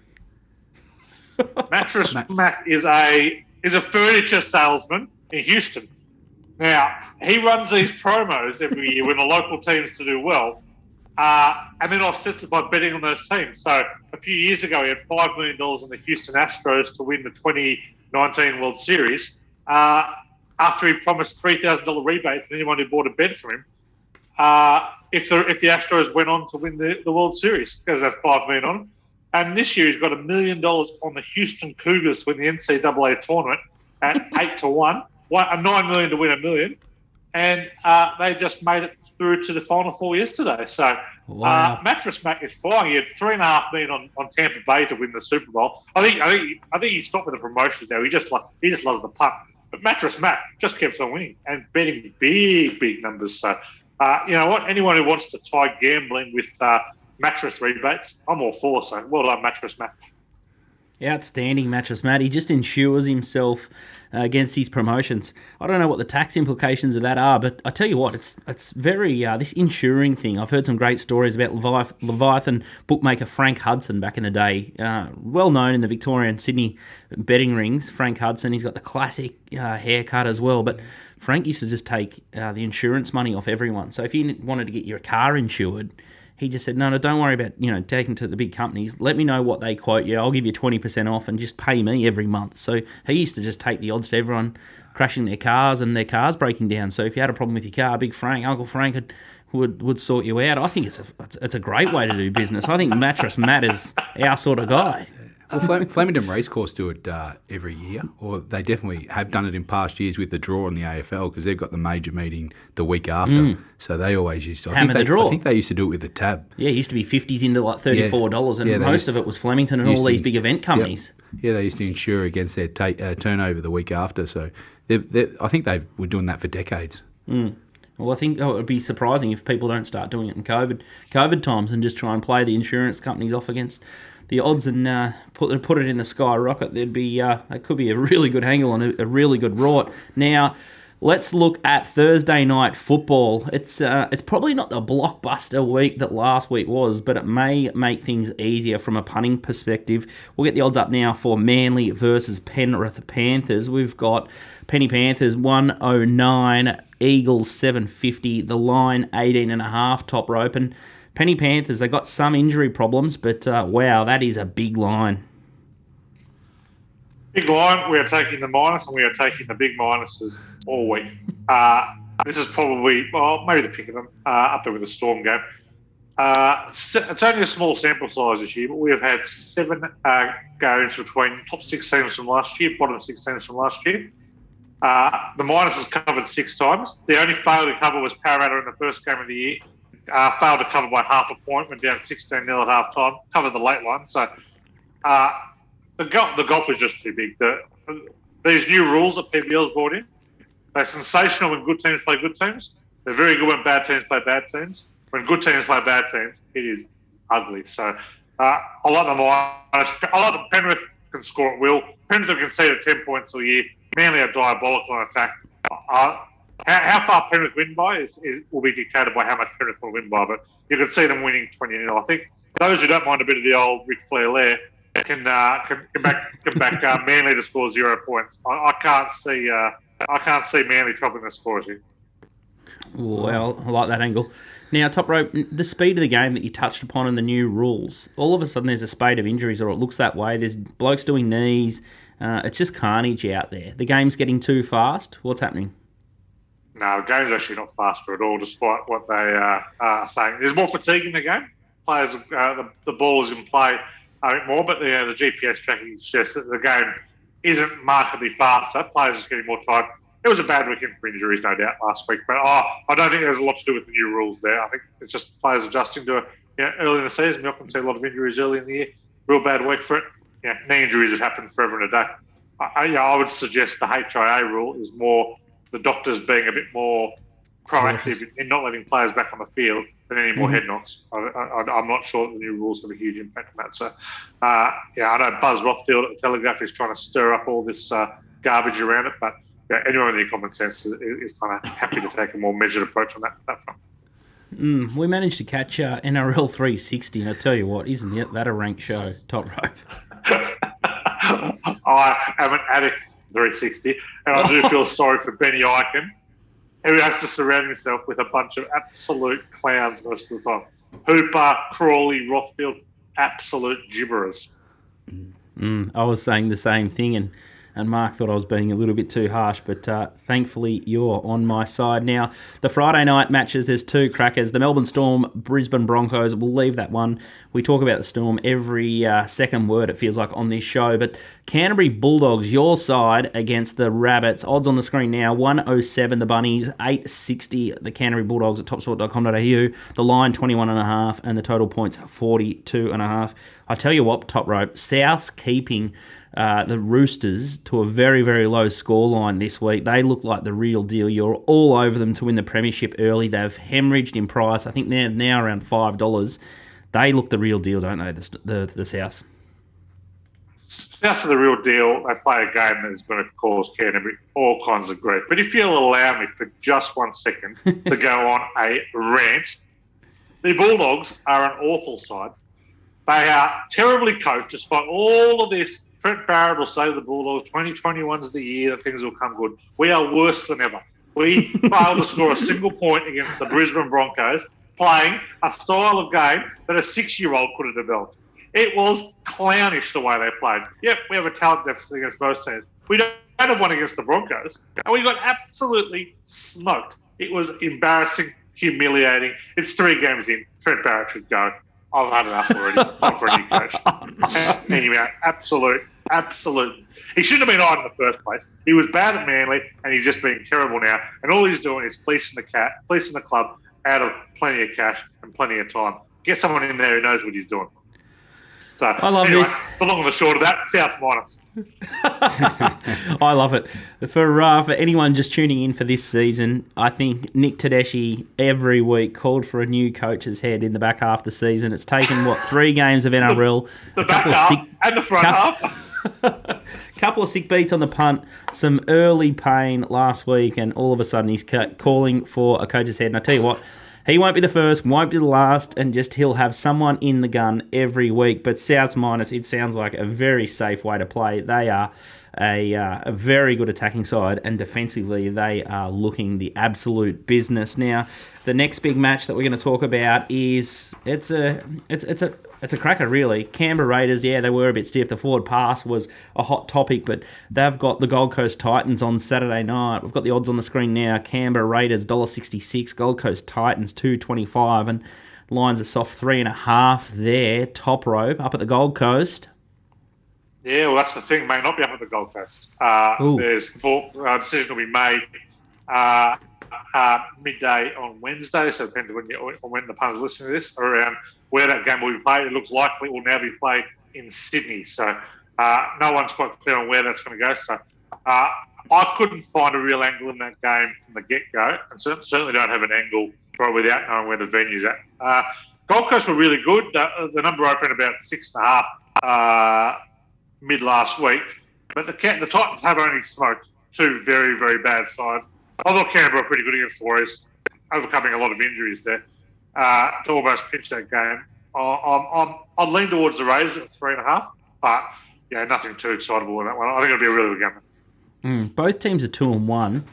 [SPEAKER 4] Mattress Mac is a furniture salesman in Houston. Now, he runs these promos every year when the local teams to do well, and then offsets it by betting on those teams. So a few years ago, he had $5 million on the Houston Astros to win the 2019 World Series. After he promised $3,000 rebate to anyone who bought a bed from him, if the Astros went on to win the World Series, because they have $5 million on them. And this year he's got $1 million on the Houston Cougars to win the NCAA tournament at 8-1, $9 million to win $1 million, and they just made it through to the Final Four yesterday. So Mattress Mac is flying. He had $3.5 million on Tampa Bay to win the Super Bowl. I think he stopped with the promotions now. He just loves the punt. But Mattress Mac just keeps on winning and betting big numbers. So you know what? Anyone who wants to tie gambling with mattress rebates, I'm all for. So well done, Mattress Mac.
[SPEAKER 2] Outstanding mattress, Matt. He just insures himself against his promotions. I don't know what the tax implications of that are, but I tell you what, it's very this insuring thing. I've heard some great stories about Leviathan bookmaker Frank Hudson back in the day, well known in the Victoria and Sydney betting rings. Frank Hudson, he's got the classic haircut as well, but Frank used to just take the insurance money off everyone. So if you wanted to get your car insured, he just said, no, don't worry about, taking to the big companies. Let me know what they quote you. I'll give you 20% off and just pay me every month. So he used to just take the odds to everyone crashing their cars and their cars breaking down. So if you had a problem with your car, Big Frank, Uncle Frank would sort you out. I think it's a great way to do business. I think Mattress Matt is our sort of guy.
[SPEAKER 3] Well, Flemington Racecourse do it every year, or they definitely have done it in past years with the draw in the AFL because they've got the major meeting the week after. So they always used to
[SPEAKER 2] hammer the draw.
[SPEAKER 3] I think they used to do it with the tab.
[SPEAKER 2] Yeah, it used to be 50s into like $34, and most of it was Flemington and all these big event companies.
[SPEAKER 3] Yep. Yeah, they used to insure against their turnover the week after. So I think they were doing that for decades.
[SPEAKER 2] Well, I think it would be surprising if people don't start doing it in COVID times and just try and play the insurance companies off against the odds and put it in the skyrocket. That could be a really good angle and a really good rort. Now, let's look at Thursday night football. It's probably not the blockbuster week that last week was, but it may make things easier from a punting perspective. We'll get the odds up now for Manly versus Penrith Panthers. We've got Penny Panthers 109, Eagles 750, the line 18.5 top rope. And Penny Panthers, they got some injury problems, but wow, that is a big line.
[SPEAKER 4] Big line. We are taking the minus, and we are taking the big minuses all week. This is probably, maybe the pick of them, up there with the Storm game. It's only a small sample size this year, but we have had 7 games between top 6 teams from last year, bottom 6 teams from last year. The minus has covered 6 times. The only failure to cover was Parramatta in the first game of the year. Failed to cover by half a point, went down 16-0 at half time, covered the late line. So the golf is just too big. These new rules that PBL's brought in, they're sensational when good teams play good teams. They're very good when bad teams play bad teams. When good teams play bad teams, it is ugly. So I like the minus. I like that Penrith can score at will. Penrith have conceded 10 points all year. Manly are diabolical on attack. How far Penrith win by will be dictated by how much Penrith will win by, but you can see them winning 20-0. I think those who don't mind a bit of the old Ric Flair can back Manly to score 0 points. I can't see Manly dropping the scores here.
[SPEAKER 2] Well, I like that angle. Now, top rope, the speed of the game that you touched upon in the new rules, all of a sudden there's a spate of injuries, or it looks that way. There's blokes doing knees. It's just carnage out there. The game's getting too fast. What's happening?
[SPEAKER 4] No, the game's actually not faster at all, despite what they are saying. There's more fatigue in the game. Players, the ball is in play a bit more, but the GPS tracking suggests that the game isn't markedly faster. Players are just getting more tired. It was a bad weekend for injuries, no doubt, last week. But I don't think there's a lot to do with the new rules there. I think it's just players adjusting to it. Early in the season, we often see a lot of injuries early in the year. Real bad week for it. Knee injuries have happened forever and a day. I would suggest the HIA rule is more the doctors being a bit more proactive in not letting players back on the field than any more head knocks. I'm not sure that the new rules have a huge impact on that. So, I know Buzz Rothfield at the Telegraph is trying to stir up all this garbage around it, but anyone with any common sense is kind of happy to take a more measured approach on that front.
[SPEAKER 2] We managed to catch NRL 360, and I tell you what, isn't that a ranked show, top rope?
[SPEAKER 4] I am an addict 360, and I do feel sorry for Benny Eichen, who has to surround himself with a bunch of absolute clowns most of the time. Hooper, Crawley, Rothfield, absolute gibberers.
[SPEAKER 2] I was saying the same thing, and Mark thought I was being a little bit too harsh, but thankfully you're on my side. Now, the Friday night matches, there's 2 crackers. The Melbourne Storm, Brisbane Broncos, we'll leave that one. We talk about the Storm every second word, it feels like, on this show. But Canterbury Bulldogs, your side against the Rabbits. Odds on the screen now, 107 the Bunnies, 860 the Canterbury Bulldogs at topsport.com.au. The line, 21.5, and the total points, 42.5. I tell you what, top rope, South's keeping the Roosters to a very, very low scoreline this week. They look like the real deal. You're all over them to win the premiership early. They've hemorrhaged in price. I think they're now around $5. They look the real deal, don't they, the South?
[SPEAKER 4] South's the real deal. They play a game that is going to cause Canterbury all kinds of grief. But if you'll allow me for just 1 second to go on a rant, the Bulldogs are an awful side. They are terribly coached, despite all of this. Trent Barrett will say to the Bulldogs, 2021's the year that things will come good. We are worse than ever. We failed to score a single point against the Brisbane Broncos, playing a style of game that a 6-year-old could have developed. It was clownish the way they played. Yep, we have a talent deficit against most teams. We don't have one against the Broncos, and we got absolutely smoked. It was embarrassing, humiliating. It's 3 games in. Trent Barrett should go. I've had enough already. Not for a new coach. Anyway, absolute. He shouldn't have been hired in the first place. He was bad at Manly, and he's just being terrible now. And all he's doing is fleecing the club out of plenty of cash and plenty of time. Get someone in there who knows what he's doing. So,
[SPEAKER 2] I love
[SPEAKER 4] anyway,
[SPEAKER 2] this.
[SPEAKER 4] The long and the short of that, South minus.
[SPEAKER 2] I love it. For anyone just tuning in for this season, I think Nick Tedeschi every week called for a new coach's head in the back half of the season. It's taken, 3 games of NRL.
[SPEAKER 4] The back half and the front half.
[SPEAKER 2] Couple of sick beats on the punt, some early pain last week, and all of a sudden he's calling for a coach's head. And I tell you what, he won't be the first, won't be the last, and he'll have someone in the gun every week. But South's minus, it sounds like a very safe way to play. They are a very good attacking side, and defensively they are looking the absolute business. Now, the next big match that we're going to talk about is it's a cracker, really. Canberra Raiders, yeah, they were a bit stiff. The forward pass was a hot topic, but they've got the Gold Coast Titans on Saturday night. We've got the odds on the screen now. Canberra Raiders, $1.66. Gold Coast Titans, $2.25. And lines are soft 3.5 there. Top rope up at the Gold Coast.
[SPEAKER 4] Yeah, well, that's the thing. May not be up at the Gold Coast. There's the decision will be made midday on Wednesday, so it depends on when the punters are listening to this, around where that game will be played. It looks likely it will now be played in Sydney, so no one's quite clear on where that's going to go. So I couldn't find a real angle in that game from the get-go, and certainly don't have an angle probably without knowing where the venue's at. Gold Coast were really good. The number opened about 6.5 mid last week, but the Titans have only smoked 2 very, very bad sides. I thought Canberra were pretty good against the Warriors, overcoming a lot of injuries there to almost pinch that game. I'd lean towards the Raiders at 3.5, but yeah, nothing too excitable in that one. I think it'll be a really good game.
[SPEAKER 2] Both teams are 2-1.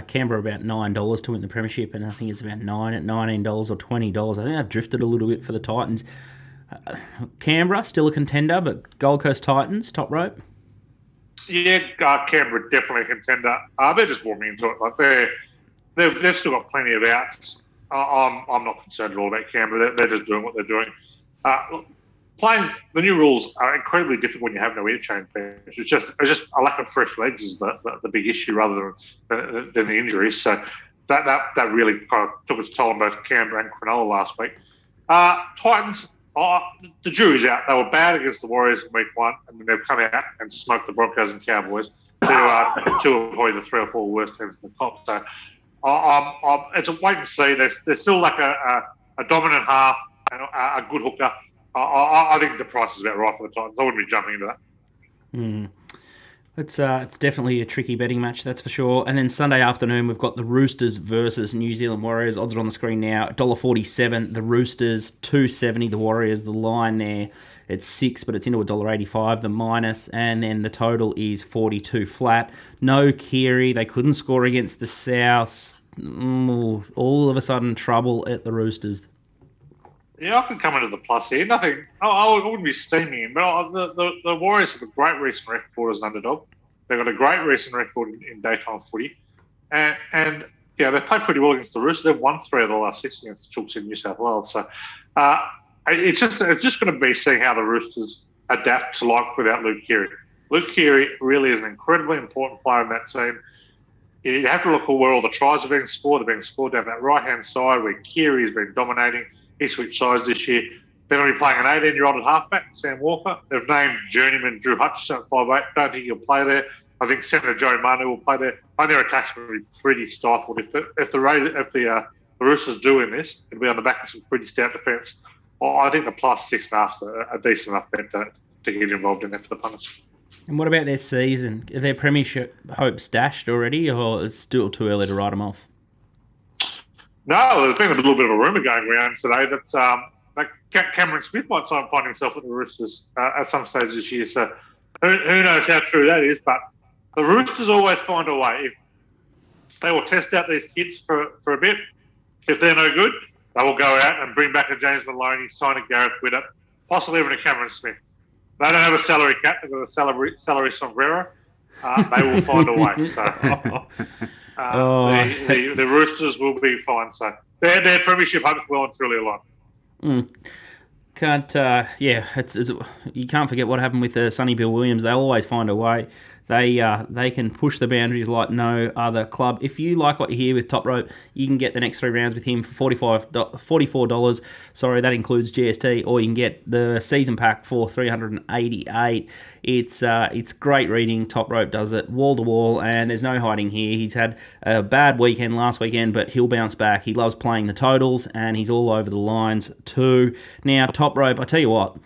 [SPEAKER 2] Canberra about $9 to win the premiership, and I think it's about $9 at $19 or $20. I think they've drifted a little bit for the Titans. Canberra still a contender, but Gold Coast Titans top rope.
[SPEAKER 4] Yeah, Canberra definitely a contender. They're just warming into it. Like they've still got plenty of outs. I'm not concerned at all about Canberra. They're just doing what they're doing. Playing the new rules are incredibly difficult when you have no interchange bench. It's just a lack of fresh legs is the big issue rather than the injuries. So that really kind of took its toll on both Canberra and Cronulla last week. Titans. The jury's out. They were bad against the Warriors in week 1, and then they've come out and smoked the Broncos and Cowboys, who are 2 of probably the 3 or 4 worst teams in the comp. So it's a wait and see. There's still like a dominant half and a good hooker. I think the price is about right for the Titans. I wouldn't be jumping into that.
[SPEAKER 2] It's definitely a tricky betting match, that's for sure. And then Sunday afternoon, we've got the Roosters versus New Zealand Warriors. Odds are on the screen now. $1.47. The Roosters, $2.70. The Warriors, the line there, it's 6, but it's into $1.85, the minus. And then the total is 42 flat. No Keary. They couldn't score against the Souths. All of a sudden, trouble at the Roosters.
[SPEAKER 4] Yeah, I could come into the plus here. Nothing. I wouldn't be steaming him, but the Warriors have a great recent record as an underdog. They've got a great recent record in daytime footy, and yeah, they played pretty well against the Roosters. They've won 3 of the last 6 against the Chooks in New South Wales. So it's just going to be seeing how the Roosters adapt to life without Luke Keary. Luke Keary really is an incredibly important player in that team. You have to look at where all the tries are being scored. They're being scored down that right-hand side where Keary has been dominating. He switched sides this year. They're going to be playing an 18-year-old at halfback, Sam Walker. They've named journeyman Drew Hutchison at 5'8". Don't think he'll play there. I think Senator Joe Manu will play there. I think their attack's going to be pretty stifled. If the Roosters do in this, it'll be on the back of some pretty stout defence. I think the plus 6.5 is a decent enough bet to get involved in there for the punters.
[SPEAKER 2] And what about their season? Are their premiership hopes dashed already, or is it still too early to write them off?
[SPEAKER 4] No, there's been a little bit of a rumour going around today that Cameron Smith might find himself at the Roosters at some stage this year. So who knows how true that is? But the Roosters always find a way. If they will test out these kids for a bit. If they're no good, they will go out and bring back a James Maloney, sign a Gareth Widdop, possibly even a Cameron Smith. They don't have a salary cap; they've got a salary sombrero. They will find a way. So the Roosters will be fine. So their premiership hopes well and truly alive. You can't forget what happened with Sonny Bill Williams. They'll always find a way. They can push the boundaries like no other club. If you like what you hear with Top Rope, you can get the next 3 rounds with him for $44. Sorry, that includes GST. Or you can get the season pack for $388. It's great reading. Top Rope does it wall to wall, and there's no hiding here. He's had a bad weekend last weekend, but he'll bounce back. He loves playing the totals, and he's all over the lines too. Now, Top Rope, I tell you what.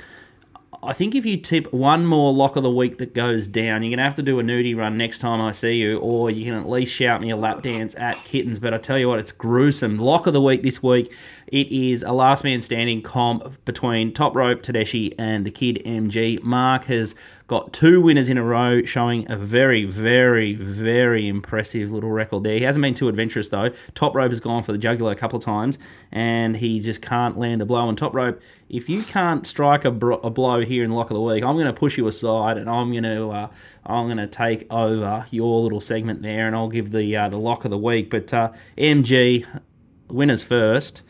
[SPEAKER 4] I think if you tip one more lock of the week that goes down, you're going to have to do a nudie run next time I see you, or you can at least shout me a lap dance at Kittens. But I tell you what, it's gruesome. Lock of the week this week, it is a last man standing comp between Top Rope, Tedeschi, and the Kid MG. Mark has got 2 winners in a row, showing a very, very, very impressive little record there. He hasn't been too adventurous, though. Top Rope has gone for the jugular a couple of times, and he just can't land a blow on Top Rope. If you can't strike a blow here in Lock of the Week, I'm going to push you aside, and I'm going to take over your little segment there, and I'll give the Lock of the Week. But MG, winners first.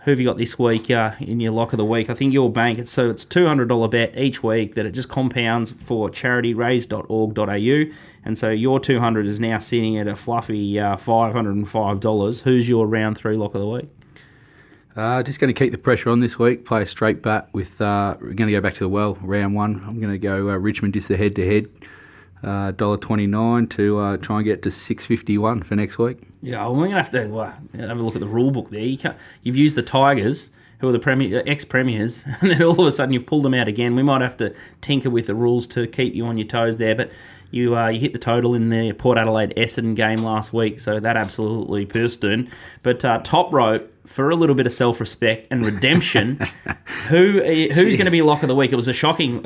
[SPEAKER 4] Who have you got this week in your Lock of the Week? I think your bank, it's $200 bet each week that it just compounds for charityraise.org.au. And so your 200 is now sitting at a fluffy $505. Who's your round 3 Lock of the Week?
[SPEAKER 3] Just going to keep the pressure on this week. Play a straight bat with. We're going to go back to the well, round 1. I'm going to go Richmond just the head-to-head. $1.29 to try and get to $6.51 for next week.
[SPEAKER 2] Yeah, well, we're going to have to have a look at the rule book there. You've used the Tigers, who are the ex-premiers, and then all of a sudden you've pulled them out again. We might have to tinker with the rules to keep you on your toes there, but you hit the total in the Port Adelaide Essendon game last week, so that absolutely pissed in. But Top Rope, for a little bit of self-respect and redemption, who's going to be Lock of the Week? It was a shocking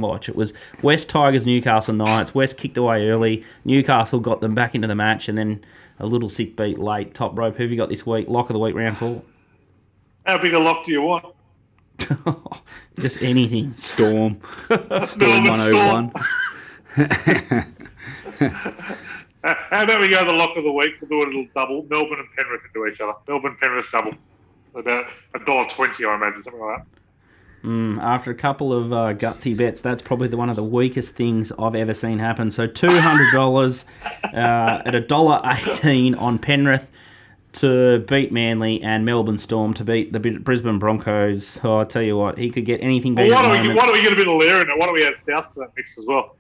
[SPEAKER 2] watch. It was West Tigers, Newcastle Knights. West kicked away early. Newcastle got them back into the match, and then a little sick beat late. Top Rope, who have you got this week? Lock of the Week, round 4.
[SPEAKER 4] How big a lock do you want?
[SPEAKER 2] Just anything.
[SPEAKER 3] Storm 101.
[SPEAKER 4] How about we go the Lock of the Week? We'll do a little double. Melbourne and Penrith into each other. Melbourne, Penrith double. About $1.20, I imagine, something like that.
[SPEAKER 2] After a couple of gutsy bets, that's probably one of the weakest things I've ever seen happen. So $200 at $1.18 on Penrith to beat Manly, and Melbourne Storm to beat the Brisbane Broncos. Oh, I tell you what, he could get anything better.
[SPEAKER 4] Well, why don't we get a bit of Lair in it? Why don't we add South to that mix as well?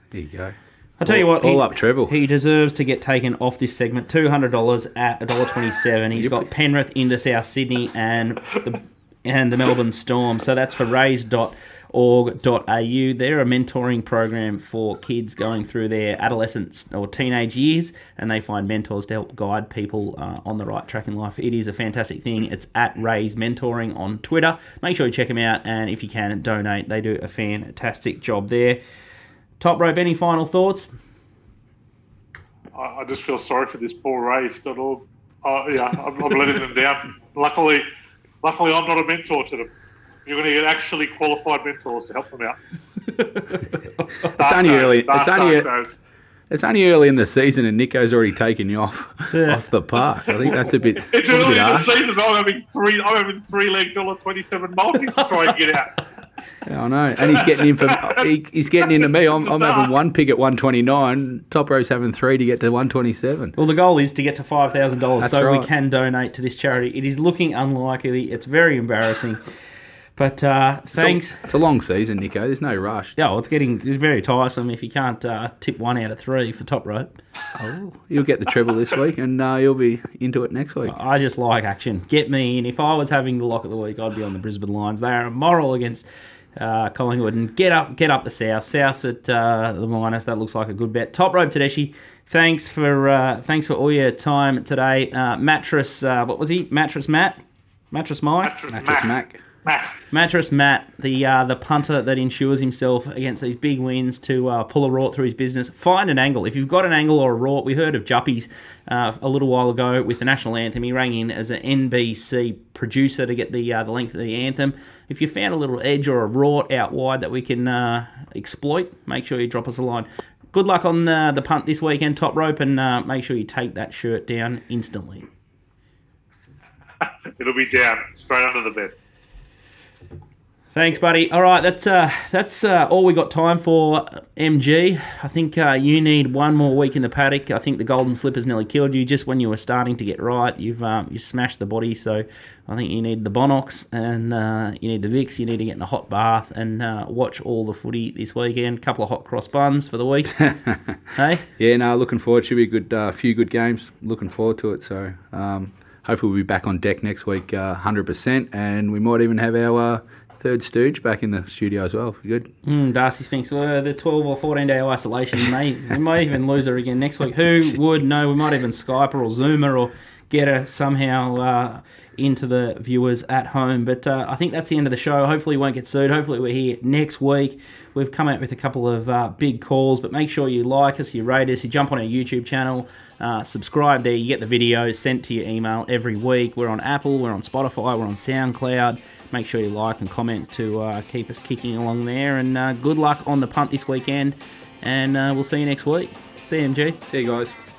[SPEAKER 3] There you go.
[SPEAKER 2] I tell you what,
[SPEAKER 3] up treble.
[SPEAKER 2] He deserves to get taken off this segment. $200 at $1.27. He's got Penrith into South Sydney and the Melbourne Storm. So that's for raise.org.au. They're a mentoring program for kids going through their adolescence or teenage years, and they find mentors to help guide people on the right track in life. It is a fantastic thing. It's at Raise Mentoring on Twitter. Make sure you check them out, and if you can, donate. They do a fantastic job there. Top Rope, any final thoughts?
[SPEAKER 4] I just feel sorry for this poor race.org. I'm letting them down. Luckily, I'm not a mentor to them. You're going to get actually qualified mentors to help them out.
[SPEAKER 3] It's only early in the season, and Nico's already taken you off the park. I think that's a bit.
[SPEAKER 4] It's early in the season. I'm having three-leg $1.27 multis to try and get out.
[SPEAKER 3] Yeah, I know, and he's getting into me. I'm having one pick at $1.29. Top Rope's having 3 to get to $1.27.
[SPEAKER 2] Well, the goal is to get to $5,000, so
[SPEAKER 3] right.
[SPEAKER 2] We can donate to this charity. It is looking unlikely. It's very embarrassing. But thanks.
[SPEAKER 3] It's a long season, Nico. There's no rush.
[SPEAKER 2] Yeah, well, it's very tiresome if you can't tip 1 out of 3 for Top Rope.
[SPEAKER 3] Oh, you'll get the treble this week, and you'll be into it next week.
[SPEAKER 2] I just like action. Get me in. If I was having the Lock of the Week, I'd be on the Brisbane Lions. They are immoral against Collingwood, and get up the South. South at the minus. That looks like a good bet. Top rope Tedeschi. Thanks for all your time today. Mattress. What was he? Mattress Matt. Mattress Mike.
[SPEAKER 3] Mattress Mac.
[SPEAKER 2] Mattress Matt, the punter that insures himself against these big wins to pull a rort through his business. Find an angle. If you've got an angle or a rort, we heard of Juppies a little while ago with the national anthem. He rang in as an NBC producer to get the length of the anthem. If you found a little edge or a rort out wide that we can exploit, make sure you drop us a line. Good luck on the punt this weekend, Top Rope, and make sure you take that shirt down instantly.
[SPEAKER 4] It'll be down, straight under the bed.
[SPEAKER 2] Thanks, buddy. All right, that's all we got time for, MG. I think you need one more week in the paddock. I think the Golden Slippers nearly killed you just when you were starting to get right. You smashed the body, so I think you need the Bonox and you need the Vicks. You need to get in a hot bath and watch all the footy this weekend. Couple of hot cross buns for the week. Hey?
[SPEAKER 3] Yeah, no, looking forward. Should be a good few good games. Looking forward to it. So hopefully we'll be back on deck next week 100%, and we might even have our third stooge back in the studio as well. Good.
[SPEAKER 2] Darcy Spinks, the 12 or 14 day isolation, we might even lose her again next week. Who would know? We might even Skype her or Zoom her or get her somehow into the viewers at home. But I think that's the end of the show. Hopefully we won't get sued. Hopefully we're here next week. We've come out with a couple of big calls, but make sure you like us, you rate us, you jump on our YouTube channel, subscribe there. You get the videos sent to your email every week. We're on Apple, we're on Spotify, we're on SoundCloud. Make sure you like and comment to keep us kicking along there. And good luck on the punt this weekend. And we'll see you next week. See you, MG.
[SPEAKER 3] See you guys.